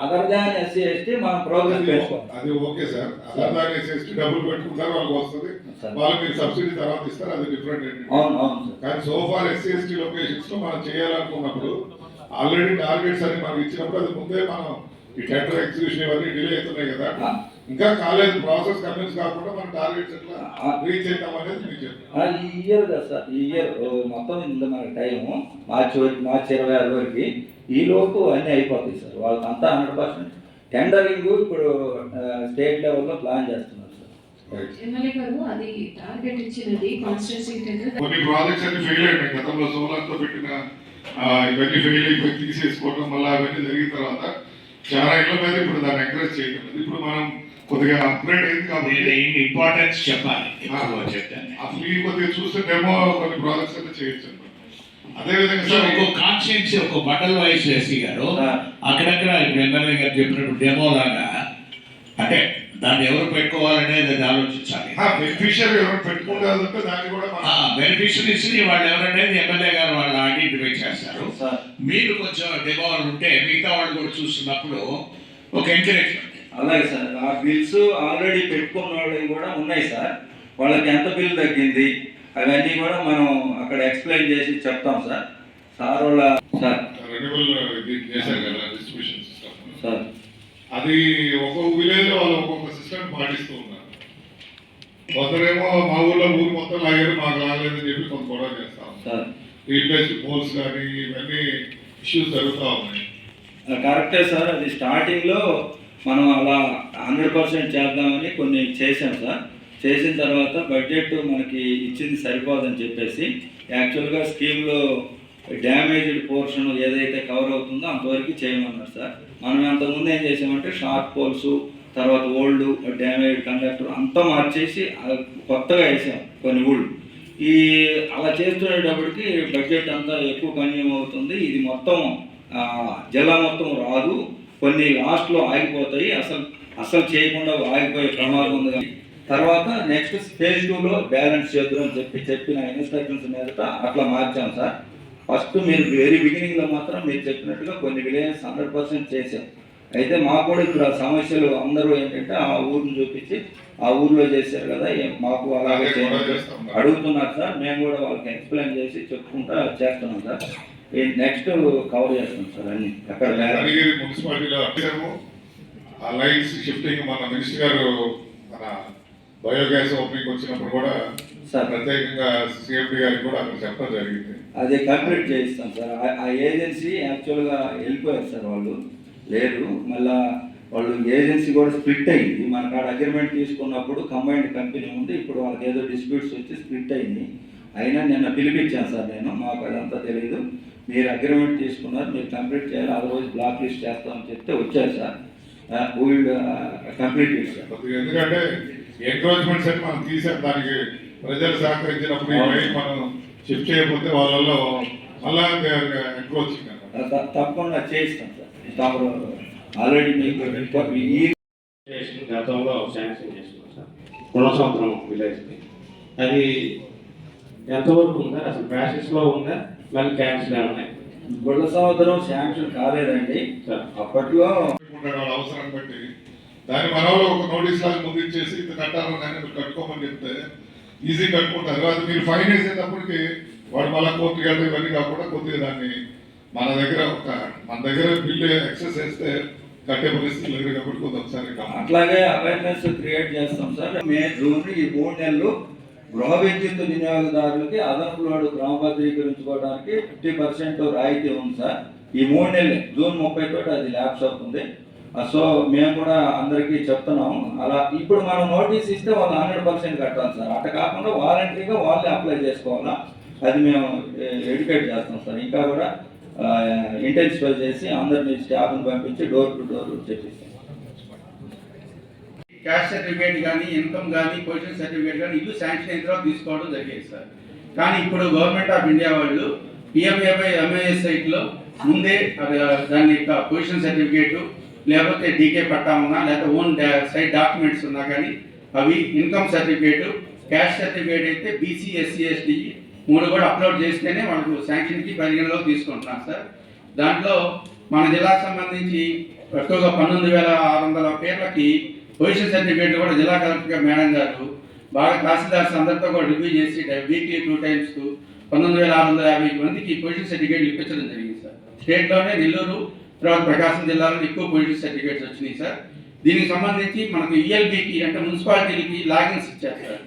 అదర్ దాన్ ఎస్సీ ఎస్టీ మనం ప్రోగ్రెస్ పెట్టుకోవాలి. అది okay sir. Other than SC ST డబ్బులు పెట్టుకుంటారు వాళ్ళకి వస్తుంది. వాళ్ళు మీరు సబ్సిడీ తర్వాత ఇస్తారు. అది డిఫరెంట్. అవును కానీ so far SC ST locations లో మనం చేయాలనుకున్నప్పుడు ఆల్రెడీ టార్గెట్స్ అని మనం ఇచ్చినప్పుడు అది ముందే మనం ఈ టెండర్ ఎగ్జిక్యూషన్ ఇవన్నీ డిలే అవుతున్నాయి కదా. ఇంకా కాలేదు ప్రాసెస్ కన్విన్స్ కాకుండా మన టార్గెట్స్ ఎట్లా రీచ్ అవుతాం అనేది మీకు చెప్పారు. ఈ ఇయర్ కదా సార్. ఈ ఇయర్ మొత్తం ఇంత మనకి టైము మార్చి 26 వరకు. ఈ లోపు అన్నీ అయిపోతాయి సార్. వాళ్ళకి అంతా 100% టెండరింగ్ ఇప్పుడు స్టేట్ లెవెల్లో ప్లాన్ చేస్తున్నారు సార్. ఎమ్మెల్యే గారు అది టార్గెట్ ఇచ్చినది కాన్స్టిట్యూన్సీ టెండర్. కొన్ని ప్రాజెక్ట్స్ అన్ని ఫెయిల్ అయినాయి. గతంలో సోలార్తో పెట్టిన ఇవన్నీ ఫెయిల్ అయిపోయి తీసేసుకోవడం మళ్ళీ అవన్నీ జరిగిన తర్వాత చాలా ఇళ్ళ మీద ఇప్పుడు దాన్ని ఎంకరేజ్ చేయడం. ఇప్పుడు మనం కొద్దిగా అప్గ్రేడ్ అయింది కాబట్టి ఇంపార్టెన్స్ చెప్పాలి. ఆ ఫ్రీ కొద్దిగా చూస్తే డెమో కొన్ని ప్రాజెక్ట్స్ అయితే చేయొచ్చు. అదేవిధంగా ఒక కాన్స్టిట్యున్సీ ఒక బటల్ వైస్ ఎస్సీ గారు అక్కడక్కడ ఇప్పుడు ఎమ్మెల్యే గారు చెప్పినట్టు డెమో లాగా అంటే దాన్ని ఎవరు పెట్టుకోవాలనేది అది ఆలోచించాలి. బెనిఫిషియరీ ఎవరు పెట్టుకుంటారంటే దాన్ని కూడా బెనిఫిషరీస్ ని వాళ్ళు ఎవరనేది ఎమ్మెల్యే గారు వాళ్ళు ఐడెంటిఫై చేస్తారు. మీరు కొంచెం డెమోలు ఉంటే మిగతా వాళ్ళు కూడా చూస్తున్నప్పుడు ఒక ఎంకరేజ్మెంట్. అలాగే సార్. ఆ బిల్స్ ఆల్రెడీ పెట్టుకున్న వాళ్ళవి కూడా ఉన్నాయి సార్. వాళ్ళకి ఎంత బిల్ తగ్గింది అవన్నీ కూడా మనం అక్కడ ఎక్స్ప్లెయిన్ చేసి చెప్తాం సార్. సార్ వాళ్ళ సార్ చేశారు కదా డిస్ట్రిబ్యూషన్ సిస్టమ్ సార్. అది ఒక్కొక్క విలేజ్ లో వాళ్ళు ఒక్కొక్క సిస్టమ్ పాటిస్తూ ఉన్నారు. కొందరేమో మా ఊరు మొత్తం లాగారు మాకు రాలేదని చెప్పి కొంత గొడవ చేస్తాం సార్. రీప్లేస్ పోల్స్ కానీ ఇవన్నీ ఇష్యూస్ జరుగుతూ ఉన్నాయి. కరెక్టే సార్. అది స్టార్టింగ్లో మనం అలా 100% చేద్దామని కొన్ని చేసాం సార్. చేసిన తర్వాత బడ్జెట్ మనకి ఇచ్చింది సరిపోదని చెప్పేసి యాక్చువల్గా స్కీమ్లో డ్యామేజ్డ్ పోర్షన్ ఏదైతే కవర్ అవుతుందో అంతవరకు చేయమన్నారు సార్. మనం అంతకుముందు ఏం చేసామంటే షార్ట్ పోల్స్ తర్వాత ఓల్డ్ డ్యామేజ్డ్ కండక్టర్ అంతా మార్చేసి కొత్తగా వేసాం కొన్ని ఊళ్ళు. అలా చేస్తున్నప్పటికీ బడ్జెట్ అంతా ఎక్కువ కన్జ్యూమ్ అవుతుంది. ఇది మొత్తం జిల్లా మొత్తం రాదు, కొన్ని లాస్ట్లో ఆగిపోతాయి, అసలు చేయకుండా ఆగిపోయే ప్రమాదం ఉంది. కానీ తర్వాత నెక్స్ట్ ఫేజ్ 2లో బ్యాలెన్స్ చేద్దామని చెప్పిన ఇన్స్ట్రక్షన్స్ మీదట అట్లా మార్చాం సార్. ఫస్ట్ మీరు వెరీ బిగినింగ్లో మాత్రం మీరు చెప్పినట్టుగా కొన్ని విలేజెస్ 100% చేసాం. అయితే మాకు కూడా ఇప్పుడు ఆ సమస్యలు అందరూ ఏంటంటే ఆ ఊరిని చూపించి ఆ ఊర్లో చేశారు కదా, మాకు అలాగే అడుగుతున్నారు సార్. మేము కూడా వాళ్ళకి ఎక్స్ప్లెయిన్ చేసి చెప్పుకుంటా చేస్తున్నాం సార్. నెక్స్ట్ కవర్ చేస్తాం సార్ అన్ని అక్కడ మున్సిపాలిటీలో ఆ లైన్స్ షిఫ్టింగ్ మన మినిస్టర్ గారు మన బయోగ్యాస్ ఓపెనింగ్ వచ్చినప్పుడు కూడా సార్ ప్రత్యేకంగా సిఎండి గారికి కూడా అక్కడ చెప్పడం జరిగింది. అది కంప్లీట్ చేయిస్తాం సార్. ఆ ఏజెన్సీ యాక్చువల్గా వెళ్ళిపోయారు సార్, వాళ్ళు లేరు. మళ్ళా వాళ్ళు ఏజెన్సీ కూడా స్ప్లిట్ అయింది. మన కాడ అగ్రిమెంట్ తీసుకున్నప్పుడు కంబైన్డ్ కంపెనీ ఉంది, ఇప్పుడు వాళ్ళకి ఏదో డిస్ప్యూట్స్ వచ్చి స్ప్లిట్ అయింది. అయినా నిన్న పిలిపించాను సార్ నేను, మాకు అదంతా తెలియదు. మీరు అగ్రిమెంట్ తీసుకున్నారు, మీరు కంప్లీట్ చేయాలి, అదర్వైజ్ బ్లాక్ లిస్ట్ చేస్తామని చెప్తే వచ్చారు సార్. కంప్లీట్ చేశారు. ఎందుకంటే ఎంక్రోచ్మెంట్స్ అని మనం తీసాం, దానికి ప్రజలు సహకరించినప్పుడు మనం షిఫ్ట్ చేయకపోతే వాళ్ళలో మళ్ళా ఎంక్రోచింగ్ తప్పకుండా చేయిస్తాం సార్. ఆల్రెడీ మీకు గతంలో శాంక్షన్ చేసుకున్నాం సార్ పునఃసంవత్సరం విలేజ్కి. అది ఎంతవరకు ఉందా, అసలు ప్రాసెస్లో ఉందా, మళ్ళీ క్యాన్సిల్ ఉన్నాయి? గుళ్ళ సంవత్సరం శాంక్షన్ కాలేదండి సార్. అప్పట్లో అవసరం బట్టి దాని మనలో ఒక నోటీస్ లాగా ముందు ఇచ్చేసి ఇంత కట్టాలని మీరు కట్టుకోమని చెప్తే ఈజీ కట్టుకుంటారు. అది మీరు ఫైన్ వేసేటప్పటికి వాడు మళ్ళీ కోర్టుకి వెళ్ళడం ఇవన్నీ కాకుండా కొద్దిగా దాన్ని మన దగ్గర బిల్లు ఎక్సెస్ చేస్తే కట్టే పరిస్థితి లేదు కాబట్టి కొంత ఒకసారి అట్లాగే అవేర్నెస్ క్రియేట్ చేస్తాం సార్. మే, జూన్ ఈ 3 నెలలు గృహ విద్యుత్ వినియోగదారులకి అదనపు లోడు క్రమబద్ధీకరించుకోవడానికి 50% రాయితీ ఉంది సార్. ఈ 3 నెలలు జూన్ 30 తోటి అది ల్యాప్స్ అవుతుంది. సో మేము కూడా అందరికీ చెప్తున్నాము. అలా ఇప్పుడు మనం నోటీస్ ఇస్తే వాళ్ళు 100% కట్టాలి సార్. అట్లా కాకుండా వాలంటరీగా వాళ్ళే అప్లై చేసుకోవాలా, అది మేము ఎడ్యుకేట్ చేస్తాం సార్. ఇంకా కూడా ఇంటెన్సిఫై చేసి అందరినీ స్టాఫ్ని పంపించి డోర్ టు డోర్ చెప్పిస్తాం. క్యాస్ట్ సర్టిఫికేట్ కానీ, ఇన్కమ్ కానీ, పొజిషన్ సర్టిఫికేట్ కానీ ఇల్లు శాంక్షన్ అయిన తర్వాత తీసుకోవడం జరిగేది సార్. కానీ ఇప్పుడు గవర్నమెంట్ ఆఫ్ ఇండియా వాళ్ళు PMAS సైట్లో ముందే దాని పొజిషన్ సర్టిఫికేటు లేకపోతే డీకే పట్టా ఉన్నా లేకపోతే ఓన్ సైట్ డాక్యుమెంట్స్ ఉన్నా కానీ అవి ఇన్కమ్ సర్టిఫికేటు, క్యాస్ట్ సర్టిఫికేట్ అయితే BC SC ST 3 కూడా అప్లోడ్ చేస్తేనే మనకు శాంక్షన్కి పరిగణలో తీసుకుంటున్నాం సార్. దాంట్లో మన జిల్లాకు సంబంధించి ఎక్కువగా 19,600 పేర్లకి పొజిషన్ సర్టిఫికేట్ కూడా జిల్లా కలెక్టర్ మేడం గారు బాగా తహసీల్దార్స్ అందరితో కూడా రివ్యూ చేసి వీక్లీ 2 times 19,650 మందికి పొజిషన్ సర్టిఫికేట్లు ఇప్పించడం జరిగింది సార్. స్టేట్లోనే నెల్లూరు తర్వాత ప్రకాశం జిల్లాలో ఎక్కువ పొజిషన్ సర్టిఫికేట్స్ వచ్చినాయి సార్. దీనికి సంబంధించి మనకు ELBకి అంటే మున్సిపాలిటీలకి లాగిన్స్ ఇచ్చారు సార్.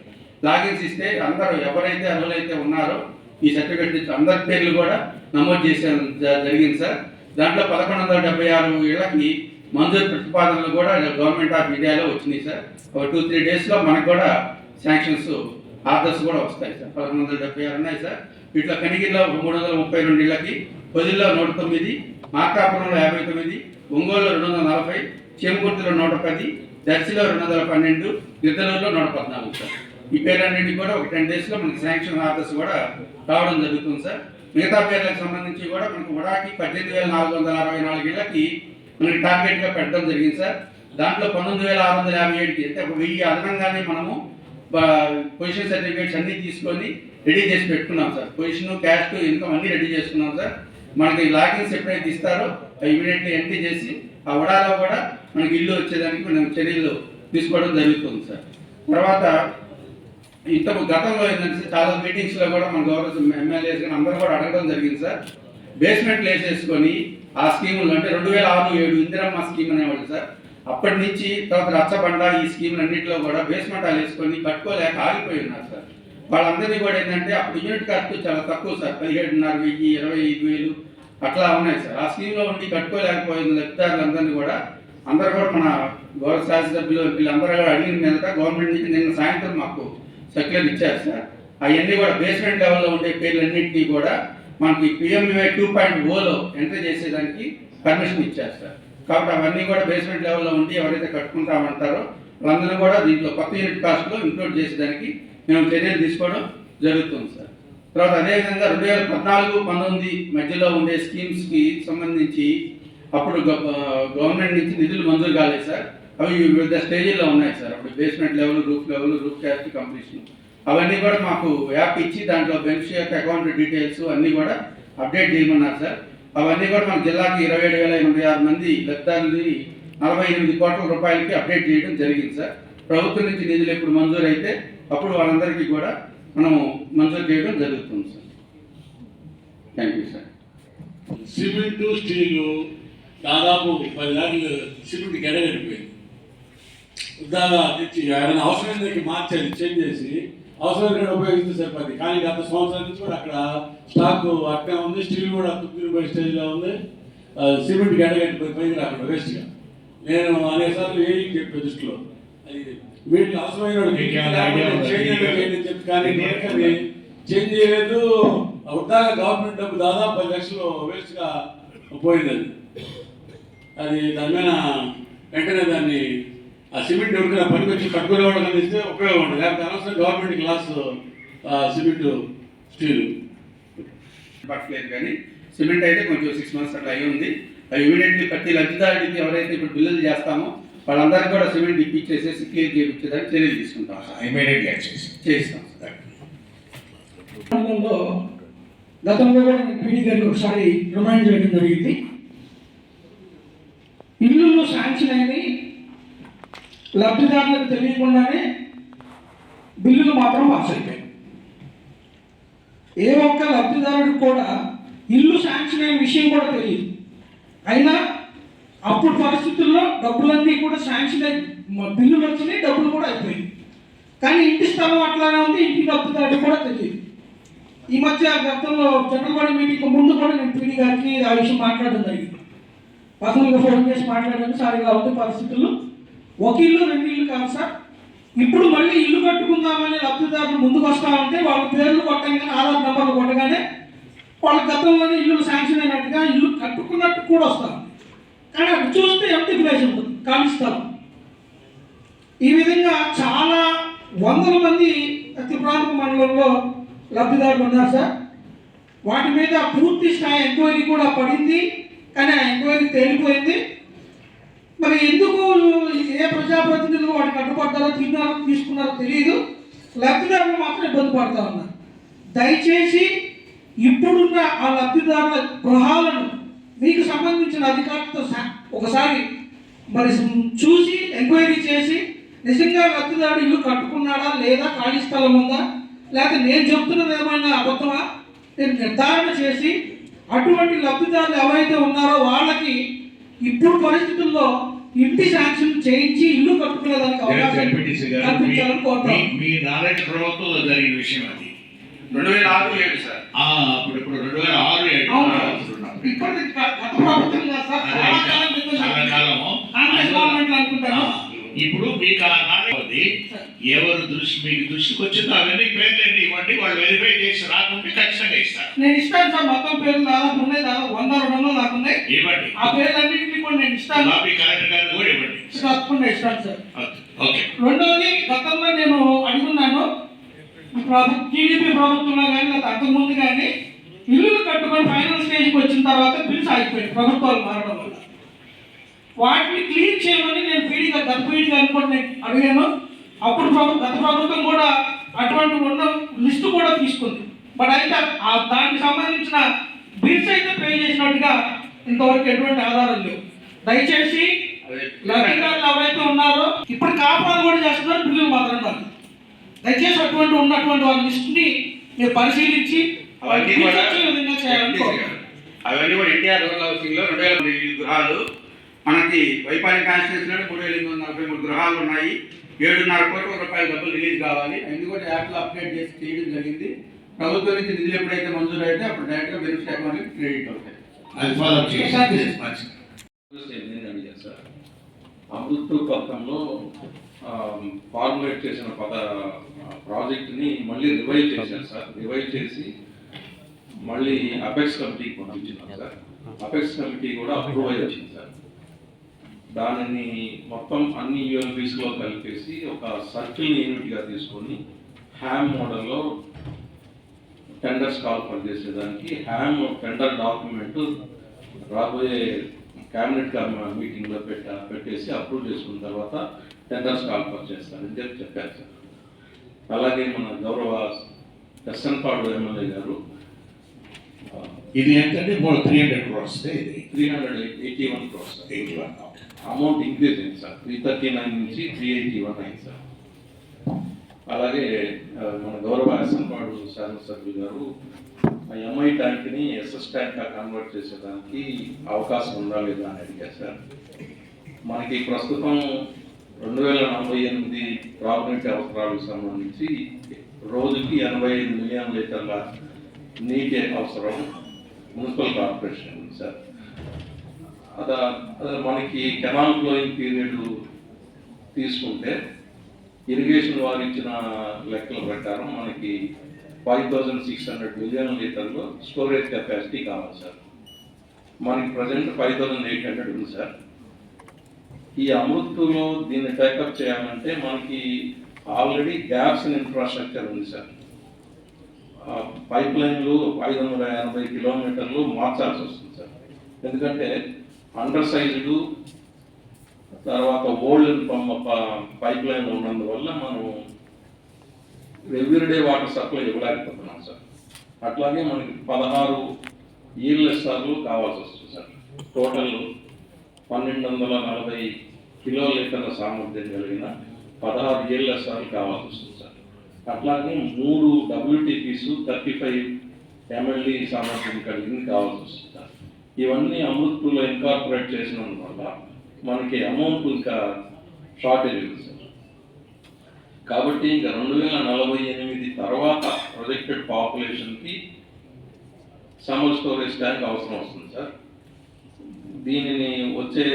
లాగిన్స్ ఇస్తే అందరూ ఎవరైతే అర్హులైతే ఉన్నారో ఈ సర్టిఫికేట్ అందరి పేర్లు కూడా నమోదు చేసే జరిగింది సార్. దాంట్లో 1176 ఇళ్లకి మంజూరు ప్రతిపాదనలు కూడా గవర్నమెంట్ ఆఫ్ ఇండియాలో వచ్చినాయి సార్. ఒక 2-3 డేస్లో మనకు కూడా శాంక్షన్స్ ఆర్డర్స్ కూడా వస్తాయి సార్. 1176 ఉన్నాయి సార్. వీటిలో కనిగిరిలో 332 ఇళ్లకి, పొదిల్లో 109, మార్కాపురంలో 59, ఒంగోలులో 240, చేమకుర్తిలో 110, దర్శిలో 212, గిద్దలూరులో 114 సార్. ఈ పేర్లన్నింటికి కూడా ఒక 10 డేస్లో మనకి శాంక్షన్ ఆర్డర్స్ కూడా రావడం జరుగుతుంది సార్. మిగతా పేర్లకు సంబంధించి కూడా మనకు ఉడాకి 18,464 ఇళ్లకి మనకి టార్గెట్గా పెట్టడం జరిగింది సార్. దాంట్లో 19,657కి అంటే 1000 అదనంగానే మనము పొజిషన్ సర్టిఫికేట్స్ అన్నీ తీసుకొని రెడీ చేసి పెట్టుకున్నాం సార్. పొజిషన్, క్యాస్ట్, ఇన్కమ్ అన్నీ రెడీ చేసుకున్నాం సార్. మనకి లాగిన్స్ ఎప్పుడైతే ఇస్తారో ఇమీడియట్లీ ఎంట్రీ చేసి ఆ ఉడాలో కూడా మనకి ఇల్లు వచ్చేదానికి మనం చర్యలు తీసుకోవడం జరుగుతుంది సార్. తర్వాత గతంలో ఏంటంటే చాలా మీటింగ్స్లో కూడా మన గవర్నమెంట్ ఎమ్మెల్యేస్ కానీ అందరూ కూడా అడగడం జరిగింది సార్. బేస్మెంట్లు వేసేసుకొని ఆ స్కీములు అంటే 2006-7 ఇందిరమ్మ స్కీమ్ అనేవాళ్ళు సార్. అప్పటి నుంచి తర్వాత రచ్చబండ ఈ స్కీములు అన్నింటిలో కూడా బేస్మెంట్ వేసుకొని కట్టుకోలేక ఆగిపోయి ఉన్నారు సార్. వాళ్ళందరినీ కూడా ఏంటంటే అప్పుడు యూనిట్ కాస్ట్ చాలా తక్కువ సార్, 17,500, 25,000 అట్లా ఉన్నాయి సార్. ఆ స్కీమ్లో ఉండి కట్టుకోలేకపోయిన లబ్ధిదారులందరినీ కూడా అందరూ కూడా మన గౌరవ శాసనసభ్యులు వీళ్ళందరూ కూడా అడిగిన మీదట గవర్నమెంట్ నుంచి నిన్న సాయంత్రం మాకు సర్క్యులర్ ఇచ్చారు సార్. అవన్నీ కూడా బేస్మెంట్ లెవెల్లో ఉండే పేర్లన్నింటినీ కూడా మనకి PMAY 2.0లో ఎంటర్ చేసేదానికి పర్మిషన్ ఇచ్చారు సార్. కాబట్టి అవన్నీ కూడా బేస్మెంట్ లెవెల్లో ఉండి ఎవరైతే కట్టుకుంటామంటారో వాళ్ళందరూ కూడా దీంట్లో కొత్త యూనిట్ కాస్ట్లో ఇంక్లూడ్ చేసేదానికి మేము చర్యలు తీసుకోవడం జరుగుతుంది సార్. తర్వాత అదేవిధంగా 2014-19 మధ్యలో ఉండే స్కీమ్స్కి సంబంధించి అప్పుడు గవర్నమెంట్ నుంచి నిధులు మంజూరు కాలేదు సార్. అవి వివిధ స్టేజీల్లో ఉన్నాయి సార్. అప్పుడు basement level, roof caste completion అవన్నీ కూడా మాకు యాప్ ఇచ్చి దాంట్లో బెనిఫిషియరీ అకౌంట్ డీటెయిల్స్ అన్నీ కూడా అప్డేట్ చేయమన్నారు సార్. అవన్నీ కూడా మన జిల్లాకి 27,086 మంది లబ్ధిదారులని 48 కోట్ల రూపాయలకి అప్డేట్ చేయడం జరిగింది సార్. ప్రభుత్వం నుంచి నిధులు ఎప్పుడు మంజూరు అయితే అప్పుడు వాళ్ళందరికీ కూడా మనము మంజూరు చేయడం జరుగుతుంది sir. Thank you sir. Cement steel దాదాపు 10 లారీలు సిమెంట్ గడగడిపోయింది. దాదా తెచ్చి ఏమైనా అవసరమైనకి మార్చాలి, చేంజ్ చేసి అవసరమైన ఉపయోగిస్తే సరిపోద్ది. కానీ గత సంవత్సరం నుంచి కూడా అక్కడ స్టాక్ అట్లా ఉంది. స్టీల్ కూడా తుక్కిపోయే స్టేజ్లో ఉంది. సిమెంట్ గడగడిపోయి పైకి అక్కడ వేస్ట్గా నేను అనేసార్లు ఏం చెప్పే దృష్టిలో అది వీటికి అవసరమైన చెప్పి కానీ నేను చేంజ్ చేయలేదు. ఉద్దాగా గవర్నమెంట్ డబ్బు దాదాపు 10 లక్షలు వేస్ట్గా పోయింది. అది దాని మీద వెంటనే దాన్ని ఆ సిమెంట్ ఎవరికైనా పనికి వచ్చి కట్టుకునే వాళ్ళకి ఇస్తే ఉపయోగం ఉంటుంది. లేకపోతే అనవసరం గవర్నమెంట్ క్లాస్ సిమెంట్ స్టీల్ పట్టలేదు. కానీ సిమెంట్ అయితే కొంచెం 6 months అట్లా అయి ఉంది. అది ఇమీడియట్లీ ప్రతి లబ్ధిదారుడికి ఎవరైతే ఇప్పుడు బిల్లులు చేస్తామో వాళ్ళందరికీ కూడా సిమెంట్ ఇప్పించేసేసి క్లియర్ చేయించేదానికి చర్యలు తీసుకుంటాం సార్. ఇమీడియట్గా చేస్తాం సార్. గతంలో కూడా నేను పీడీ గారికి ఒకసారి రిమైండ్ చేయడం జరిగింది. ఇల్లు శాంక్షన్ అయినాయి, లబ్ధిదారులకు తెలియకుండానే బిల్లులు మాత్రం పాస్ అయిపోయాయి. ఏ ఒక్క లబ్ధిదారుడికి కూడా ఇల్లు శాంక్షన్ అయిన విషయం కూడా తెలియదు. అయినా అప్పుడు పరిస్థితుల్లో డబ్బులన్నీ కూడా శాంక్షన్ అయి బిల్లులు వచ్చినాయి, డబ్బులు కూడా అయిపోయాయి. కానీ ఇంటి స్థలం అట్లానే ఉంది, ఇంటి లబ్ధిదారుడు కూడా తెలియదు. ఈ మధ్య గతంలో జనరల్ బాడీ మీటింగ్ ముందు కూడా నేను పీడీ గారికి ఆ విషయం మాట్లాడడం జరిగింది. పర్సనల్గా ఫోన్ చేసి మాట్లాడాను, సార్ ఇలా ఉంది పరిస్థితులు, ఒక ఇల్లు 2 ఇల్లు కాదు సార్, ఇప్పుడు మళ్ళీ ఇల్లు కట్టుకుందామని లబ్ధిదారులు ముందుకు వస్తామంటే వాళ్ళ పేర్లు కొట్టగానే ఆధార్ నెంబర్లు కొట్టగానే వాళ్ళ గతంలోనే ఇల్లు శాంక్షన్ అయినట్టుగా ఇల్లు కట్టుకున్నట్టు కూడా వస్తారు. కానీ అక్కడ చూస్తే ఎంటీ ప్లేస్ ఉంటుంది, ఖాళీ స్థలం. ఈ విధంగా చాలా వందల మంది అతి ప్రాంత మండలంలో లబ్ధిదారులు ఉన్నారు సార్. వాటి మీద పూర్తి స్థాయి ఎంక్వైరీ కూడా పడింది, కానీ ఆ ఎంక్వైరీ తేలిపోయింది. మరి ఎందుకు ఏ ప్రజాప్రతినిధులు వాటికి అడ్డుపడ్డారో తీసుకున్నారో తెలియదు. లబ్ధిదారులు మాత్రం ఇబ్బంది పడతా ఉన్నారు. దయచేసి ఇప్పుడున్న ఆ లబ్ధిదారుల గృహాలను మీకు సంబంధించిన అధికారులతో ఒకసారి మరి చూసి ఎంక్వైరీ చేసి నిజంగా లబ్ధిదారుడు ఇల్లు కట్టుకున్నాడా లేదా, ఖాళీ స్థలం ఉందా, లేకపోతే నేను చెప్తున్నది ఏమైనా అబద్ధమా, నేను నిర్ధారణ చేసి అటువంటి లబ్ధిదారులు ఎవరైతే ఉన్నారో వాళ్ళకి ఇప్పుడు పరిస్థితుల్లో ఇంటి శాంక్షన్ చేయించి ఇల్లు కట్టుకునేదానికి అవకాశం కల్పించాలని కోరుతాం. మీ నారాయణ ప్రభుత్వంలో జరిగిన విషయం అది 2006-7 సార్. ఇప్పుడు 2006-7 ఇప్పటి గత ప్రభుత్వం కాదు సార్, చాలా కాలం క్రితం కాంగ్రెస్ గవర్నమెంట్ అనుకుంటాను. ఇప్పుడు మీకు ఆ నాణ్యత ఎవరు మీకు దృష్టికి వచ్చిందో అవన్నీ పేర్లు ఇవ్వండి, వాళ్ళు వెరిఫై చేసి రాకుంటే ఖచ్చితంగా ఇస్తారు. నేను ఇస్తాను సార్, మొత్తం పేర్లు దాదాపు ఉన్నాయి, దాదాపు 100-200 దాకా ఉన్నాయి. ఇవ్వండి, ఆ పేర్లన్నింటినీ కూడా నేను ఇస్తాను. కాపీ కలెక్టర్ గారు కూడా ఇవ్వండి. తప్పకుండా ఇస్తాను సార్. ఓకే. రెండవది, గతంలో నేను అడుగున్నాను, టీడీపీ ప్రభుత్వంలో కానీ లేదా అంతకుముందు కానీ ఇల్లులు కట్టుకొని ఫైనల్ స్టేజ్కి వచ్చిన తర్వాత బిల్స్ ఆగిపోయాయి ప్రభుత్వాలు మారడం వల్ల. వాటిని క్లియర్ చేయమని నేను గత పీడీ గారిని కూడా నేను అడిగాను. అప్పుడు గత ప్రభుత్వం కూడా అటువంటి ఉన్న లిస్టు కూడా తీసుకుంది. బట్ అయితే దానికి సంబంధించిన బిల్స్ అయితే పే చేసినట్టుగా ఇంతవరకు ఎటువంటి ఆధారం లేవు. దయచేసి లబ్ధిదారులు ఎవరైతే ఉన్నారో ఇప్పుడు కాపాలు కూడా చేస్తున్నారు, బిల్లులు మాత్రం కాదు. దయచేసి ఉన్నటువంటి వాళ్ళ లిస్టుని మీరు పరిశీలించి అవన్నీ కూడా విధంగా చేయాలని అవన్నీ కూడా ఎన్టీఆర్ రూరల్ హౌసింగ్లో 2000 గృహాలు మనకి వైపాలి కాన్స్టిట్యూన్సీలో 3843 గృహాలు ఉన్నాయి. 7.5 కోట్ల రూపాయల డబ్బులు రిలీజ్ కావాలి. అన్ని కూడా యాప్లో అప్డేట్ చేసి చేయడం జరిగింది. ప్రభుత్వం నుంచి నిధులు ఎప్పుడైతే మంజూరు అయితే అప్పుడు డైరెక్ట్గా బెనిఫిట్ అకౌంట్కి క్రెడిట్ అవుతాయి. అమృత్ పథకంలో ఫార్ములేట్ చేసిన ప్రాజెక్ట్ని మళ్ళీ రివైవ్ చేశారు సార్. రివైవ్ చేసి మళ్ళీ అపెక్స్ కమిటీకి పంపించినారు సార్. అపెక్స్ కమిటీ కూడా అప్రూవ్ అయ్యి వచ్చింది సార్. దానిని మొత్తం అన్ని యూఎల్బీస్లో కలిపేసి ఒక సర్కిల్ యూనిట్గా తీసుకొని హ్యామ్ మోడల్లో టెండర్స్ కాల్ చేసేదానికి హ్యామ్ టెండర్ డాక్యుమెంట్ రాబోయే క్యాబినెట్ మీటింగ్లో పెట్టేసి అప్రూవ్ చేసుకున్న తర్వాత టెండర్స్ కాల్ చేస్తానని చెప్పారు సార్. అలాగే మన గౌరవ దర్శన్పాడు ఎమ్మెల్యే గారు ఇది ఏంటంటే 300 crores ఇది 381 crores సార్. అమౌంట్ ఇంక్రీజ్ అయింది సార్, 339 నుంచి 381 అయింది సార్. అలాగే మన గౌరవ దర్శన్పాడు శాసనసభ్యులు గారు ఎంఐ ట్యాంక్ని ఎస్ఎస్ ట్యాంక్గా కన్వర్ట్ చేసేదానికి అవకాశం ఉందా లేదా అని అడిగారు సార్. మనకి ప్రస్తుతం 2048 త్రాగునీటి అవసరాలకు సంబంధించి రోజుకి 85 మిలియన్ లీటర్ల నీటి అవసరం మున్సిపల్ కార్పొరేషన్ ఉంది సార్. మనకి కెనాల్ ఫ్లోయింగ్ పీరియడ్ తీసుకుంటే ఇరిగేషన్ వారు ఇచ్చిన లెక్కల ప్రకారం మనకి 5600 మిలియన్ లీటర్లు స్టోరేజ్ కెపాసిటీ కావాలి సార్. మనకి ప్రజెంట్ 5800 ఉంది సార్. ఈ అమృత్తులో దీన్ని టేకప్ చేయాలంటే మనకి ఆల్రెడీ గ్యాప్స్ ఇన్ ఇన్ఫ్రాస్ట్రక్చర్ ఉంది సార్. పైప్ లైన్లు 580 కిలోమీటర్లు మార్చాల్సి వస్తుంది సార్. ఎందుకంటే అండర్ సైజ్డ్ తర్వాత ఓల్డ్ పైప్ లైన్ ఉన్నందువల్ల మనం ఎవ్రీడే వాటర్ సప్లై ఇవ్వలేకపోతున్నాం సార్. అట్లాగే మనకి 16 ఈఎల్ఎస్ఆర్లు కావాల్సి వస్తుంది సార్. టోటల్ 1240 కిలోలీటర్ల సామర్థ్యం కలిగిన 16 ఈఎల్ఎస్ఆర్లు కావాల్సి వస్తుంది సార్. అట్లాగే 3 WTPs 35 MLD సామర్థ్యం కలిగింది కావాల్సి వస్తుంది సార్. ఇవన్నీ అమృత్లో ఇన్కార్పొరేట్ చేసినందువల్ల మనకి అమౌంట్ ఇంకా షార్టేజ్ ఉంది సార్. కాబట్టి ఇంకా 2048 తర్వాత ప్రొజెక్టెడ్ పాపులేషన్కి సమ్మర్ స్టోరేజ్ ట్యాంక్ అవసరం వస్తుంది సార్. దీనిని వచ్చే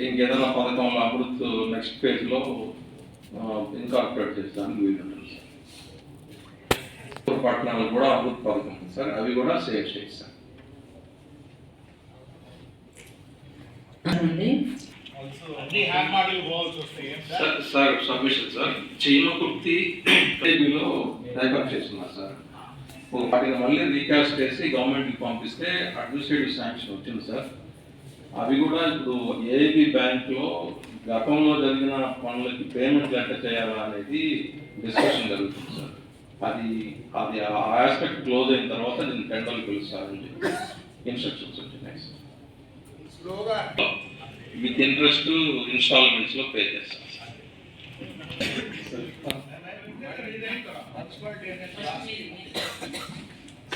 ఇంకేదైనా పథకంలో అమృత్ నెక్స్ట్ ఫేజ్లో ఇన్కార్పొరేట్ చేస్తానికి వీలు ఉంటుంది సార్. పట్టణాలు కూడా అమృత్ పథకం ఉంది సార్, అవి కూడా సేవ్ చేస్తాం. సార్ సబ్మిషన్ సార్ చీమకుర్తి లో టేకప్ చేస్తున్నారు సార్. వాటిని మళ్ళీ రీకాస్ట్ చేసి గవర్నమెంట్కి పంపిస్తే అడ్మినిస్ట్రేటివ్ శాంక్షన్ వచ్చింది సార్. అవి కూడా ఇప్పుడు ఏబీ బ్యాంక్లో గతంలో జరిగిన పనులకి పేమెంట్ ఎట్లా చేయాలా అనేది డిస్కషన్ జరుగుతుంది సార్. అది ఆ ఆస్పెక్ట్ క్లోజ్ అయిన తర్వాత దీన్ని టెండర్లు పిలుస్తారని చెప్పి ఇన్స్ట్రక్షన్స్ వచ్చినాయి సార్. విత్ ఇంట్రెస్ట్ ఇన్స్టాల్మెంట్స్లో పే చేస్తాం సార్.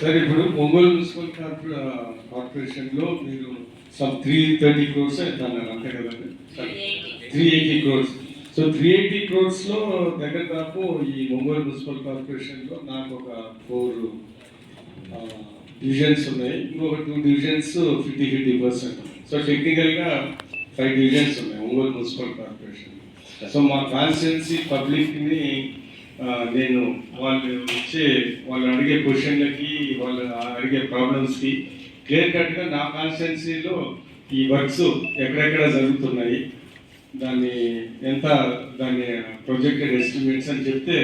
సార్ ఇప్పుడు ఒంగోలు మున్సిపల్ కార్పొరేషన్లో మీరు సమ్ 330 crores అన్నారు అంతే కదండి? 380 crores. సో 380 crores దగ్గర దాపు ఈ ఒంగోలు మున్సిపల్ కార్పొరేషన్లో నాకు ఒక 4 డివిజన్స్ ఉన్నాయి, ఇంకొక 2 డివిజన్స్ 50-50%. సో టెక్నికల్గా 5 డివిజన్స్ ఉన్నాయి ఒంగోలు మున్సిపల్ కార్పొరేషన్. సో మా కాన్స్టిట్యున్సీ పబ్లిక్ని నేను వాళ్ళు అడిగే క్వశ్చన్లకి వాళ్ళు అడిగే ప్రాబ్లమ్స్కి క్లియర్ కట్గా నా కాన్స్టిట్యున్సీలో ఈ వర్క్స్ ఎక్కడెక్కడ జరుగుతున్నాయి, దాని ప్రొజెక్టెడ్ ఎస్టిమేట్స్ అని చెప్తే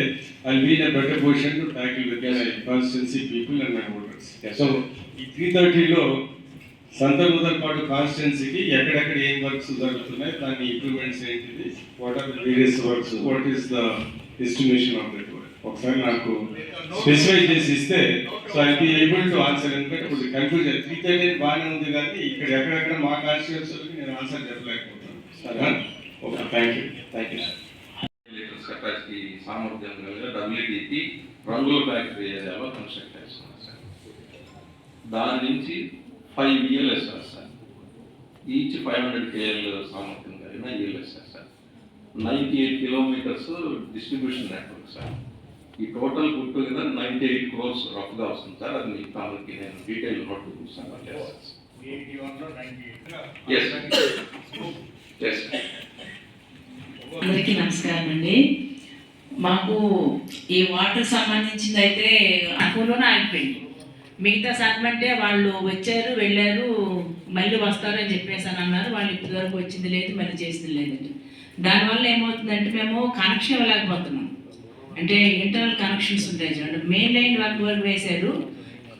I be in a better position to tackle with my constituency people and my voters. So ఈ 330లో సంతనూతలపాడు కాన్స్టిట్యున్సీకి ఎక్కడెక్కడ ఏం వర్క్స్ జరుగుతున్నాయి, దాని ఇంప్రూవ్మెంట్స్ ఏంటిది, what are the various works, what is the estimation of that work ఒకసారి నాకు స్పెసిఫై చేసి ఇస్తే so I be able to answer. ఎందుకంటే ఇప్పుడు కన్ఫ్యూజన్ 330 బాగానే ఉంది కానీ ఇక్కడ ఎక్కడెక్కడ మా కాన్స్టిట్యున్సీకి నేను ఆన్సర్ చెప్పలేకపోతాను. సరే, okay, thank you sir. Capacity సామర్థ్యం కలిగిన WTP రంగుల ఫ్యాక్టరీ ఏరియాలో కన్స్ట్రక్ట్ చేస్తున్నారు సార్. దాని నుంచి 5 ELSR సార్, ఈచ్ 500 KL సామర్థ్యం కలిగిన ELSR sir. 98 kilometres distribution network sir. ఈ టోటల్ గుడ్ టుగెదర్ 98 crores రఫ్గా వస్తుంది సార్. అది మీకు కావాలకి నేను డీటెయిల్ నోట్ చూస్తాను. అందరికీ నమస్కారం అండి. మాకు ఈ వాటర్ సంబంధించింది అయితే అనుకూలంలోనే ఆగిపోయింది. మిగతా సెగ్మెంటే వాళ్ళు వచ్చారు వెళ్ళారు మళ్ళీ వస్తారు అని చెప్పేసి అని అన్నారు. వాళ్ళు ఇప్పటి వరకు వచ్చింది లేదు, మళ్ళీ చేసింది లేదండి. దానివల్ల ఏమవుతుందంటే మేము కనెక్షన్ ఇవ్వలేకపోతున్నాం. అంటే ఇంటర్నల్ కనెక్షన్స్ ఉంటాయి చూడండి, మెయిన్ లైన్ వరకు వేశారు,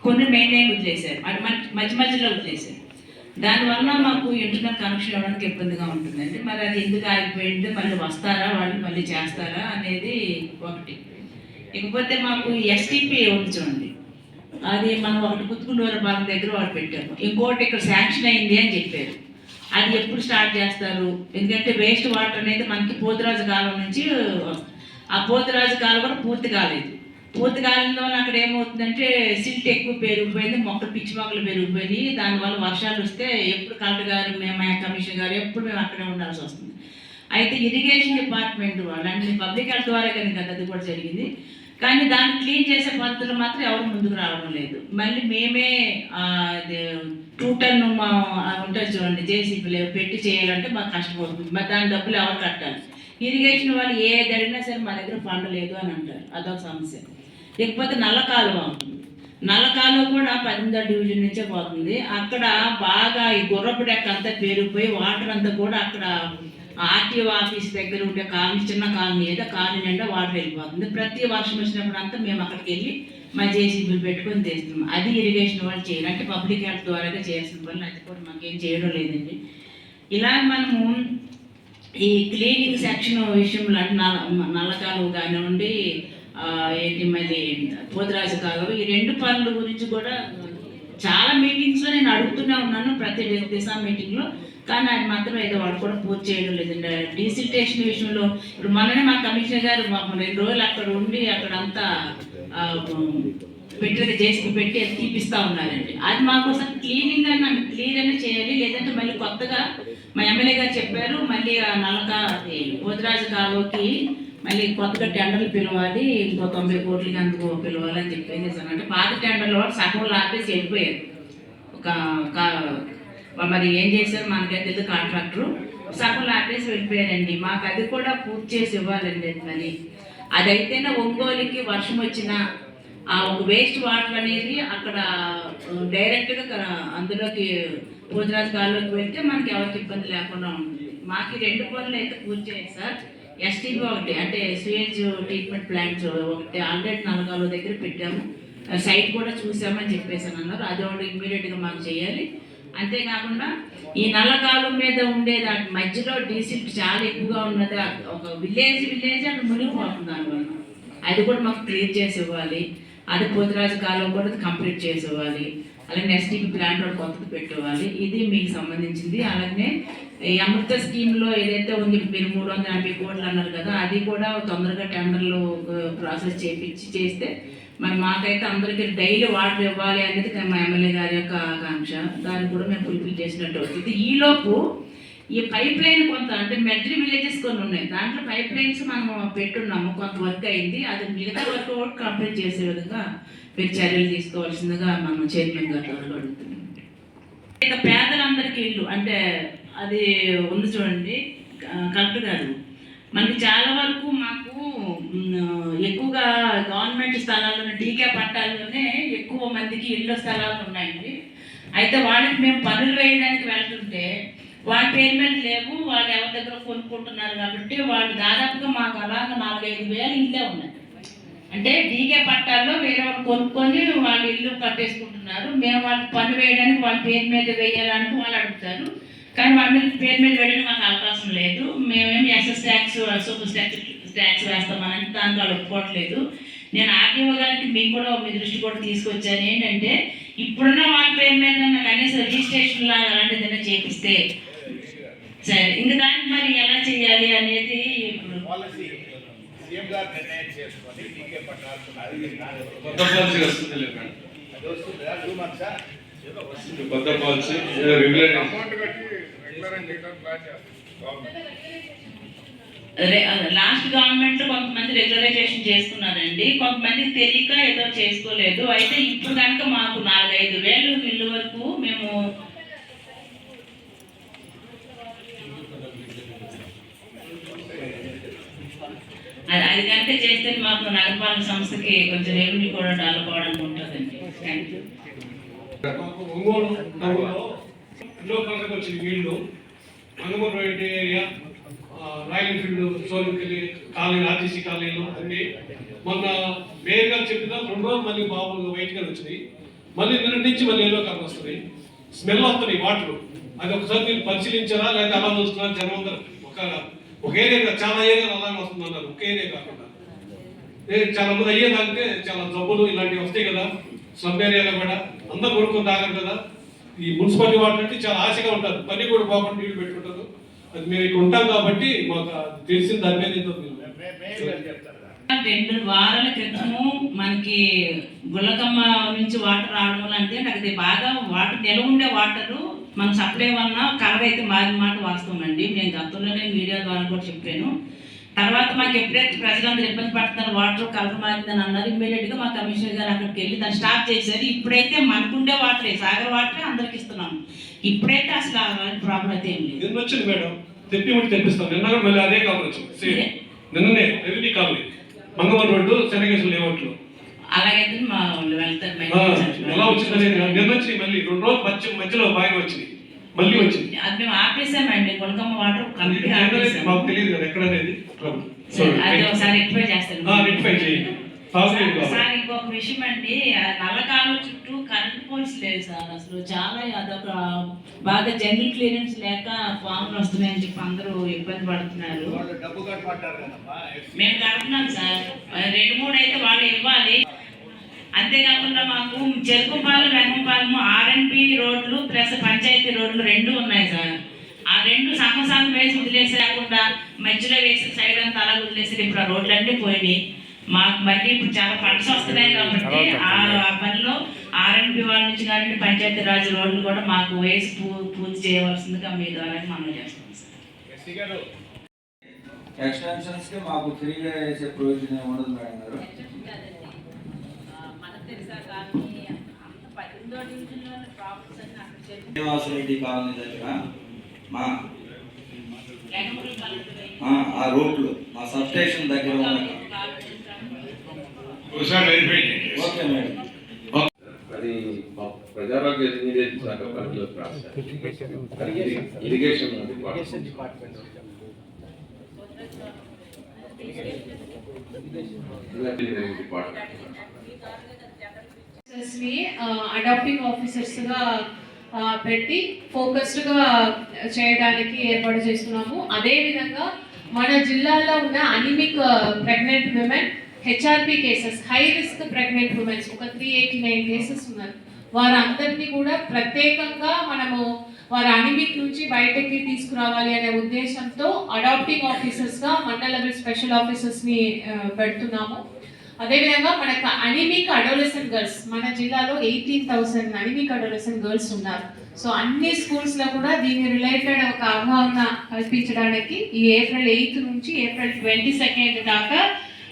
కొన్ని మెయిన్ లైన్ వదిలేశారు, అది మధ్య మధ్యలో వదిలేశారు. దానివల్ల మాకు ఇంటర్నల్ కనెక్షన్ ఇవ్వడానికి ఇబ్బందిగా ఉంటుందండి. మరి అది ఎందుకు ఆగిపోయింది, మళ్ళీ వస్తారా వాళ్ళు, మళ్ళీ చేస్తారా అనేది ఒకటి. ఇకపోతే మాకు ఎస్టీపీ ఉంది చూడండి, అది మనం ఒకటి కుతుకులూరు భాగం దగ్గర వాళ్ళు పెట్టాము, ఇంకోటి ఇక్కడ శాంక్షన్ అయింది అని చెప్పారు. అది ఎప్పుడు స్టార్ట్ చేస్తారు? ఎందుకంటే వేస్ట్ వాటర్ అనేది మనకి పోతురాజు కాలం నుంచి, ఆ పోతురాజు కాలం కూడా పూర్తి కాలేదు. పూర్తి కాలంలో అక్కడ ఏమవుతుందంటే సిల్ట్ ఎక్కువ పెరిగిపోయింది, మొక్కలు పిచ్చి మొక్కలు పెరిగిపోయి, దానివల్ల వర్షాలు వస్తే ఎప్పుడు కలెక్టర్ గారు, మేము కమిషనర్ గారు ఎప్పుడు మేము అక్కడే ఉండాల్సి వస్తుంది. అయితే ఇరిగేషన్ డిపార్ట్మెంట్ వాళ్ళు అంటే పబ్లిక్ హెల్త్ ద్వారా కదా అది కూడా జరిగింది, కానీ దాన్ని క్లీన్ చేసే పద్ధతులు మాత్రం ఎవరు ముందుకు రావడం లేదు. మళ్ళీ మేమే 2 టన్ ఉంటుంది చూడండి జేసీబీలు పెట్టి చేయాలంటే మాకు కష్టపడుతుంది, మరి దాని డబ్బులు ఎవరు కట్టాలి? ఇరిగేషన్ వాళ్ళు ఏది అడిగినా సరే మా దగ్గర ఫండ్ లేదు అని అంటారు, అదొక సమస్య. లేకపోతే నల్ల కాలువ ఉంటుంది, నల్ల కాలువ కూడా 18వ డివిజన్ నుంచే పోతుంది. అక్కడ బాగా ఈ గుర్రపు డెక్క అంతా పెరిగిపోయి వాటర్ అంతా కూడా అక్కడ ఆర్టీఓ ఆఫీస్ దగ్గర ఉండే కాలనీ, చిన్న కాలనీ ఏదో కాలనీ నిండా వాటర్ వెళ్ళిపోతుంది. ప్రతి వర్షం వచ్చినప్పుడు అంతా మేము అక్కడికి వెళ్ళి మా జేసీబీలు పెట్టుకొని తీస్తున్నాం. అది ఇరిగేషన్ వాళ్ళు చేయాలి, అంటే పబ్లిక్ హెల్త్ ద్వారా చేసిన పనులు, అది కూడా మాకేం చేయడం లేదండి. ఇలా మనము ఈ క్లీనింగ్ సెక్షన్ విషయంలో అంటే నల్ల కాలువ కానివ్వండి, ఏంటి మళ్ళీ పోతురాజు కాలువ, ఈ 2 పనుల గురించి కూడా చాలా మీటింగ్స్లో నేను అడుగుతూనే ఉన్నాను, ప్రతి దిశా మీటింగ్లో, కానీ అది మాత్రం ఏదో వాళ్ళు కూడా పూర్తి చేయడం లేదండి. డీసిల్టేషన్ విషయంలో ఇప్పుడు మొన్ననే మా కమిషనర్ గారు 2 రోజులు అక్కడ ఉండి అక్కడంతా పెట్టిన జేసీబీ పెట్టి అది తీపిస్తూ ఉన్నారండి. అది మాకోసం క్లీనింగ్ అని క్లియర్ అని చేయాలి, లేదంటే మళ్ళీ కొత్తగా మా ఎమ్మెల్యే గారు చెప్పారు, మళ్ళీ ఆ పోతురాజు కాలువకి మళ్ళీ కొత్తగా టెండర్లు పిలవాలి, ఇంకో 90 కోట్లకి అందుకు పిలవాలని చెప్పేసి సార్. అంటే పాత టెండర్లు వాళ్ళు సగంలో ఆపేసి వెళ్ళిపోయారు. మరి ఏం చేశారు మనకైతే తెలియదు, కాంట్రాక్టరు సగంలో ఆపేసి వెళ్ళిపోయారండి. మాకు అది కూడా పూర్తి చేసి ఇవ్వాలండి. మరి అదైతేనే ఒంగోలుకి వర్షం వచ్చినా ఆ ఒక వేస్ట్ వాటర్ అనేది అక్కడ డైరెక్ట్గా అందులోకి పోతురాజు కాలువకి వెళ్తే మనకి ఎవరికి ఇబ్బంది లేకుండా ఉంటుంది. మాకు 2 పనులు అయితే పూర్తి చేయాలి సార్. ఎస్టీపీ ఒకటి అంటే స్వేజ్ ట్రీట్మెంట్ ప్లాంట్స్ ఒకటి ఆల్రెడీ నల్లకాలువ దగ్గర పెట్టాము, సైట్ కూడా చూసామని చెప్పేసాను అన్నారు, అది ఒకటి ఇమ్మీడియట్గా మాకు చేయాలి. అంతేకాకుండా ఈ నల్లకాలువ మీద ఉండే దాని మధ్యలో డీసిల్ట్ చాలా ఎక్కువగా ఉన్నది, ఒక విలేజ్ అక్కడ మునిగిపోతుంది, దానివల్ల అది కూడా మాకు క్లియర్ చేసి ఇవ్వాలి. అది పోతురాజు కాలువ కూడా కంప్లీట్ చేసి ఇవ్వాలి. అలాగే ఎస్టీపీ ప్లాంట్ కూడా కొత్తది పెట్టివ్వాలి. ఇది మీకు సంబంధించింది. అలాగే ఈ అమృత స్కీమ్లో ఏదైతే ఉంది మీరు 350 కోట్లు అన్నారు కదా, అది కూడా తొందరగా టెండర్లు ప్రాసెస్ చేస్తే మరి మాకైతే అందరికీ డైలీ వాటర్ ఇవ్వాలి అనేది మా ఎమ్మెల్యే గారి యొక్క ఆకాంక్ష. దాన్ని కూడా మేము ఫుల్ఫిల్ చేసినట్టు అవుతుంది. ఈలోపు ఈ పైప్ లైన్ కొంత అంటే మెట్రీ విలేజెస్ కొన్ని ఉన్నాయి, దాంట్లో పైప్ లైన్స్ మనం పెట్టున్నాము, కొంత వర్క్ అయింది. అది మిగతా వర్క్ కూడా కంప్లీట్ చేసే విధంగా మీరు చర్యలు తీసుకోవాల్సిందిగా మనం చైర్మన్ గారు అడుగుతున్నాం. ఇక పేదలందరికీ ఇల్లు అంటే అది ఉంది చూడండి కలెక్టర్ గారు, మనకి చాలా వరకు మాకు ఎక్కువగా గవర్నమెంట్ స్థలాల్లోనే డీకే పట్టాల్లోనే ఎక్కువ మందికి ఇళ్ళ స్థలాలు ఉన్నాయండి. అయితే వాళ్ళకి మేము పనులు వేయడానికి వెళ్తుంటే వాళ్ళ పేరు మీద లేవు, వాళ్ళు ఎవరి దగ్గర కొనుక్కుంటున్నారు కాబట్టి వాళ్ళు దాదాపుగా మాకు అలాగా 4-5 వేల ఇళ్ళే ఉన్నాయి. అంటే డీకే పట్టాల్లో వేరే వాళ్ళు కొనుక్కొని వాళ్ళు ఇల్లు కట్టేసుకుంటున్నారు. మేము వాళ్ళకి పన్ను వేయడానికి వాళ్ళ పేరు మీద వేయాలని వాళ్ళు అడుగుతారు, కానీ వాళ్ళ మీద పేరు మీద వేయడానికి మాకు అవకాశం లేదు. మేమేమి ఎస్ఎస్ ట్యాక్స్ సూపర్ ట్యాక్స్ వేస్తామని దాంట్లో వాళ్ళు ఒప్పుకోవట్లేదు. నేను ఆర్టీఓ గారికి మీకు కూడా మీ దృష్టి కూడా తీసుకొచ్చాను, ఏంటంటే ఇప్పుడున్న వాళ్ళ పేరు మీద కనీసం రిజిస్ట్రేషన్ లాగా అలాంటిది ఏదైనా చేపిస్తే సరే, ఇంకా దానికి మరి ఎలా చేయాలి అనేది ఇప్పుడు కొత్త పాలసీ వస్తుంది లేదు, కొత్త పాలసీ లాస్ట్ గవర్నమెంట్ కొంతమంది రెగ్యులరైజేషన్ చేసుకున్నారండి, కొంతమందికి తెలియక ఏదో చేసుకోలేదు. అయితే ఇప్పుడు కనుక మాకు 4-5 వేలు ఇల్లు వరకు మేము అది కనుక చేస్తే మాకు నగరపాలక సంస్థకి కొంచెం రెవెన్యూ కూడా డెవలప్ అవడానికి ఉంటుందండి. Thank you. వచ్చిన వీళ్ళు మంగమూరు ఏరియా రాయల్ ఎన్ఫీల్డ్ షోరూమ్కి వెళ్ళి కాలనీ ఆర్టీసీ కాలనీలు అన్నీ మొన్న మేయర్ గారు చెప్పిన 2 రోజులు మళ్ళీ మామూలుగా వైట్ గారు వచ్చినాయి, మళ్ళీ నిన్న నుంచి మళ్ళీ ఎల్లో కలర్ వస్తుంది, స్మెల్ వస్తున్నాయి వాటర్. అది ఒకసారి మీరు పరిశీలించారా లేకపోతే అలా వస్తున్నారు జనం అందరూ? ఒక ఏరియా చాలా ఏరియాలు అలాగే వస్తుంది అన్నారు, ఒక ఏరియా కాకుండా. చాలా మంది అయ్యేదానికి చాలా జబ్బులు ఇలాంటివి వస్తాయి కదా, స్లమ్ ఏరియాలో కూడా అందరూ కొనుక్కొని తాగరు కదా. ఈ మున్సిపాలిటీ వాటర్ అంటే చాలా ఆశగా ఉంటారు, పని కూడా పోకుండా నీళ్ళు పెట్టుకుంటారు. అది మేము ఇక్కడ ఉంటాం కాబట్టి మాకు తెలిసిన దాని మీద ఏదో 2 వారాల క్రితము మనకి గుల్లకమ్మ నుంచి వాటర్ రావడం అంటే నాకు అది బాగా వాటర్ నిల్వ ఉండే వాటరు మనం సప్లై వలన కలర్ అయితే మారిన మాట వాస్తవం అండి. నేను గతంలోనే మీడియా ద్వారా కూడా చెప్పాను. తర్వాత మాకు ఎప్పుడైతే ప్రజలందరూ ఇబ్బంది పడుతున్నారు వాటర్ కలర్ మారిందని అన్నారు, ఇమ్మీడియట్గా మా కమిషనర్ గారు అక్కడికి వెళ్ళి దాన్ని స్టాప్ చేశారు. ఇప్పుడైతే మనకుండే వాటరే, సాగర్ వాటరే అందరికి ఇస్తున్నాం. ఇప్పుడైతే అసలు అలాంటి ప్రాబ్లం అయితే ఏం లేదు. నిన్న వచ్చింది మేడం, తెప్పిస్తాం. నిన్న కూడా మళ్ళీ అదే కలర్ వచ్చింది, నిన్ననే రెవెన్యూ కాలనీ మంగళవారం రోడ్డు శనగేశ్వర లేఅవుట్లో. అలాగైతే మా వాళ్ళు వెళ్తారు. ఎలా వచ్చిందని నిన్న వచ్చి మళ్ళీ 2 రోజులు మధ్యలో బాగా వచ్చింది, మళ్ళీ వచ్చింది. అది మేము ఆపేసామండి, గుల్లకమ్మ వాటర్ కంప్లీట్ ఆపేసాం. మాకు తెలియదు కదా ఎక్కడ అనేది. అది ఒకసారి రెక్టిఫై చేస్తాను. రెక్టిఫై చేయండి. సార్ ఇంకొక విషయం అండి, నల్లకాలు చుట్టూ కరెంట్ పోల్స్ లేదు సార్. అసలు చాలా అదొక బాగా జంగిల్ క్లియరెన్స్ లేక పాములు వస్తున్నాయని చెప్పి అందరూ ఇబ్బంది పడుతున్నారు. మేము కడుతున్నాం సార్, 2-3 అయితే వాళ్ళు ఇవ్వాలి. అంతేకాకుండా మాకు చెరుకుపాలెం రంగంపాలెం ఆర్ఎన్పి రోడ్లు ప్లస్ పంచాయతీ రోడ్లు 2 ఉన్నాయి సార్. ఆ 2 సంవత్సరాలు వేసి వదిలేసేయకుండా మధ్యలో వేసి సైడ్ అంతా అలా వదిలేసి ఇప్పుడు ఆ రోడ్లన్నీ పోయినాయి. మాకు మళ్ళీ ఇప్పుడు చాలా ఫండ్స్ వస్తున్నాయి కాబట్టి ఆ పనిలో ఆర్ఎన్పి వాళ్ళ నుంచి కానీ పంచాయతీ రాజ్ రోడ్లు కూడా మాకు వేసి పూర్తి చేయవలసిందిగా మీ ద్వారా మనం చేస్తాం సార్. ఎక్స్టెన్షన్స్ కి మాకు ఫ్రీగా వేసే ప్రొవిజన్ ఉండదు మేడం గారు. శ్రీనివాసరెడ్డి కాలనీ దగ్గర మా ఆ రోడ్లు మా సబ్ స్టేషన్ దగ్గర ఉన్నాయి. Okay madam. అది ప్రజారోగ్య ఇంజనీరింగ్ శాఖ పరిధిలోకి రాస్తారు. ఇరిగేషన్ డిపార్ట్మెంట్ అడాప్టింగ్ ఆఫీసర్స్ గా పెట్టి ఫోకస్డ్ గా చేయడానికి ఏర్పాటు చేస్తున్నాము. అదే విధంగా మన జిల్లాలో ఉన్న anaemic pregnant women HRP cases, high risk pregnant womens ఒక 389 కేసెస్ ఉన్నారు. వారందరినీ కూడా ప్రత్యేకంగా మనము వారి అనిమిక్ నుంచి బయటకి తీసుకురావాలి అనే ఉద్దేశంతో అడాప్టింగ్ ఆఫీసర్స్గా మండల లెవెల్ స్పెషల్ ఆఫీసర్స్ని పెడుతున్నాము. అదేవిధంగా మనకు అనిమిక్ అడోలసెంట్ గర్ల్స్ మన జిల్లాలో 18,000 అనిమిక్ అడోలసెంట్ గర్ల్స్ ఉన్నారు. సో అన్ని స్కూల్స్లో కూడా దీని రిలేటెడ్ ఒక అవగాహన కల్పించడానికి ఈ ఏప్రిల్ 8 నుంచి ఏప్రిల్ 22 దాకా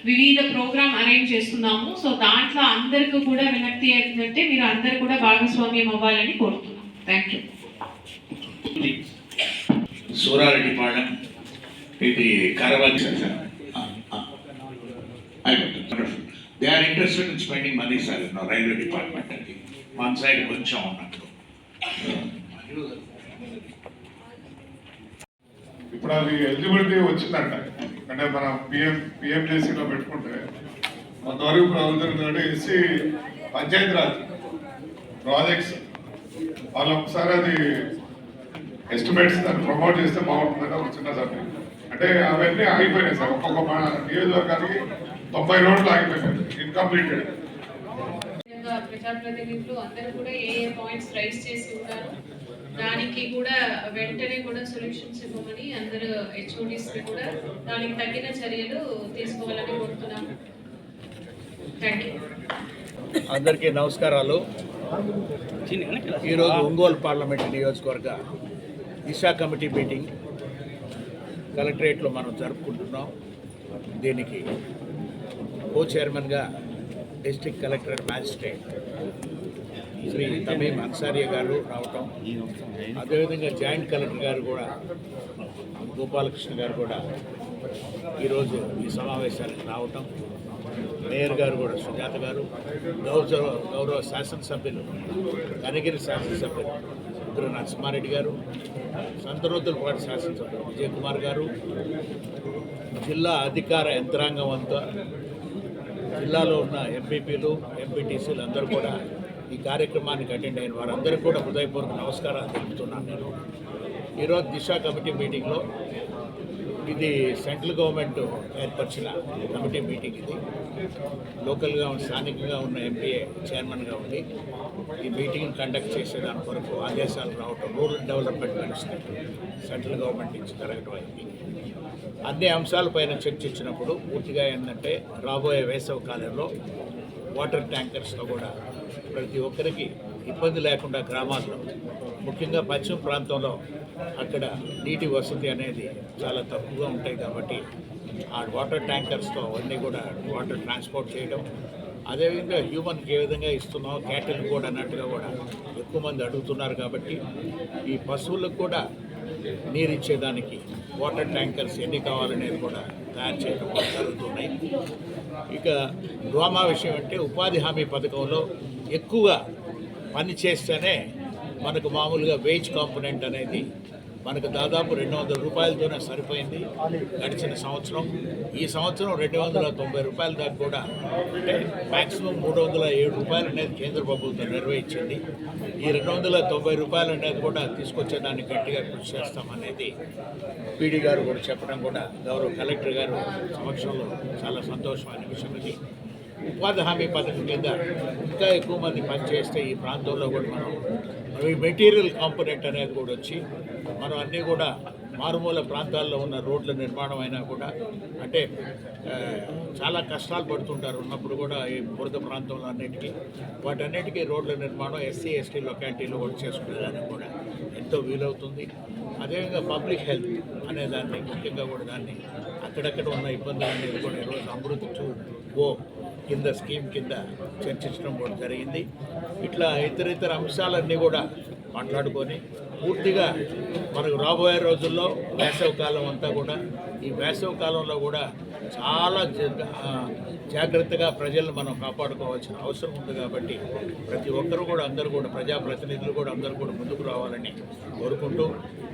వివిధ ప్రోగ్రామ్ అరేంజ్ చేస్తున్నాము. సో దాంట్లో అందరికీ కూడా వినక్తి ఏంటంటే మీరు అందరు కూడా భాగస్వామ్యం అవ్వాలని కోరుతున్నాం. Thank you. సూరారెడ్డిపాళెం ఇది కరవల్ they are interested in spending money sir railway department అది మన సైడ్ కొంచెం ఉన్నట్టు. ఇప్పుడు అది ఎలిజిబిలిటీ వచ్చిందంట, అంటే మన పిఎంజేసీలో పెట్టుకుంటే కొంతవరకు ప్రభుత్వం ఎస్సీ పంచాయతీరాజ్ ప్రాజెక్ట్స్ వాళ్ళు ఒకసారి అది ఎస్టిమేట్స్ దాన్ని ప్రమోట్ చేస్తే బాగుంటుందని ఒక చిన్న సబ్జెక్ట్. అంటే అవన్నీ ఆగిపోయినాయి సార్, ఒక్కొక్క మన నియోజకవర్గానికి 90 రోడ్లు ఆగిపోయినాయి, ఇన్కంప్లీటెడ్. ప్రజాప్రతినిధులు అందరూ కూడా ఏ పాయింట్స్ రైజ్ చేసి ఉన్నారు దానికి కూడా వెంటనే కూడా సొల్యూషన్స్ ఇవ్వమని అందరూ హెచ్ఓడిస్ కూడా దానికి తగిన చర్యలు తీసుకోవాలని కోరుతున్నాము. Thank you. అందరికీ నమస్కారాలు. ఈరోజు ఒంగోలు పార్లమెంటు నియోజకవర్గ దిశా కమిటీ మీటింగ్ కలెక్టరేట్లో మనం జరుపుకుంటున్నాం. దీనికి కో చైర్మన్గా district collector magistrate Shri Tameem Ansariya garu రావటం, అదేవిధంగా జాయింట్ కలెక్టర్ గారు కూడా గోపాలకృష్ణ గారు కూడా ఈరోజు ఈ సమావేశానికి రావటం, మేయర్ గారు కూడా సుజాత గారు, గౌరవ శాసనసభ్యులు కనిగిరి శాసనసభ్యులు ఉగ్ర నరసింహారెడ్డి గారు, సంతనూతలపాటి శాసనసభ్యులు విజయ్ కుమార్ గారు, జిల్లా అధికార యంత్రాంగం అంతా, జిల్లాలో ఉన్న ఎంపీపీలు ఎంపీటీసీలు అందరూ కూడా ఈ కార్యక్రమానికి అటెండ్ అయిన వారందరికీ కూడా హృదయపూర్వక నమస్కారాలు తెలుపుతున్నాను. నేను ఈరోజు దిశ కమిటీ మీటింగ్లో, ఇది సెంట్రల్ గవర్నమెంట్ ఏర్పరిచిన కమిటీ మీటింగ్. ఇది లోకల్గా స్థానికంగా ఉన్న ఎంపీఏ చైర్మన్గా ఉంది. ఈ మీటింగ్ కండక్ట్ చేసేదాని కొరకు ఆదేశాలు రావటం rural development minister central government నుంచి జరగడం అయింది. అన్ని అంశాలపైన చర్చించినప్పుడు పూర్తిగా ఏంటంటే రాబోయే వేసవి కాలంలో వాటర్ ట్యాంకర్స్లో కూడా ప్రతి ఒక్కరికి ఇబ్బంది లేకుండా గ్రామాల్లో, ముఖ్యంగా పశ్చిమ ప్రాంతంలో అక్కడ నీటి వసతి అనేది చాలా తక్కువగా ఉంటాయి కాబట్టి ఆ వాటర్ ట్యాంకర్స్తో అవన్నీ కూడా వాటర్ ట్రాన్స్పోర్ట్ చేయడం, అదేవిధంగా హ్యూమన్కి ఏ విధంగా ఇస్తున్నామో క్యాటిల్ కూడా అన్నట్టుగా కూడా ఎక్కువ మంది అడుగుతున్నారు కాబట్టి ఈ పశువులకు కూడా నీరు ఇచ్చేదానికి వాటర్ ట్యాంకర్స్ ఎన్ని కావాలనేది కూడా తయారు చేయడం జరుగుతున్నాయి. ఇక డ్వామా విషయం అంటే ఉపాధి హామీ పథకంలో ఎక్కువగా పని చేస్తేనే మనకు మామూలుగా వేజ్ కాంపోనెంట్ అనేది మనకు దాదాపు 200 రూపాయలతోనే సరిపోయింది గడిచిన సంవత్సరం. ఈ సంవత్సరం 290 రూపాయల దాకా కూడా, అంటే మ్యాక్సిమం 307 రూపాయలు అనేది కేంద్ర ప్రభుత్వం నిర్వహించింది. ఈ 290 రూపాయలు అనేది కూడా తీసుకొచ్చేదానికి గట్టిగా కృషి చేస్తామనేది పీడీ గారు కూడా చెప్పడం కూడా గౌరవ కలెక్టర్ గారు సమక్షంలో చాలా సంతోషమైన విషయం. ఇది ఉపాధి హామీ పథకం కింద ఇంకా ఎక్కువ మంది పనిచేస్తే ఈ ప్రాంతంలో కూడా మనం మెటీరియల్ కాంపోనెంట్ అనేది కూడా వచ్చి మనం అన్నీ కూడా మారుమూల ప్రాంతాల్లో ఉన్న రోడ్ల నిర్మాణం అయినా కూడా, అంటే చాలా కష్టాలు పడుతుంటారు ఉన్నప్పుడు కూడా ఈ బురద ప్రాంతంలో అన్నిటికీ, వాటన్నిటికీ రోడ్ల నిర్మాణం ఎస్సీ ఎస్టీ లొకాలిటీలో కూడా చేసుకునేదానికి కూడా ఎంతో వీలవుతుంది. అదేవిధంగా పబ్లిక్ హెల్త్ అనే దాన్ని ముఖ్యంగా కూడా దాన్ని అక్కడక్కడ ఉన్న ఇబ్బందులు అనేది కూడా ఈరోజు అమృత్ ఓ కింద స్కీమ్ కింద చర్చించడం కూడా జరిగింది. ఇట్లా ఇతర అంశాలన్నీ కూడా మాట్లాడుకొని పూర్తిగా మనకు రాబోయే రోజుల్లో వేసవి కాలం అంతా కూడా, ఈ వేసవి కాలంలో కూడా చాలా జాగ్రత్తగా ప్రజలను మనం కాపాడుకోవాల్సిన అవసరం ఉంది కాబట్టి ప్రతి ఒక్కరూ కూడా, అందరూ కూడా, ప్రజాప్రతినిధులు కూడా అందరూ కూడా ముందుకు రావాలని కోరుకుంటూ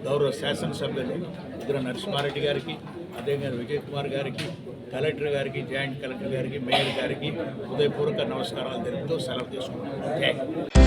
గౌరవ శాసనసభ్యులు ఉగ్ర నరసింహారెడ్డి గారికి, అదేవిధంగా విజయ్ కుమార్ గారికి, కలెక్టర్ గారికి, జాయింట్ కలెక్టర్ గారికి, మేయర్ గారికి హృదయపూర్వక నమస్కారాలు తెలుపుతూ సెలవు తీసుకుంటున్నాను.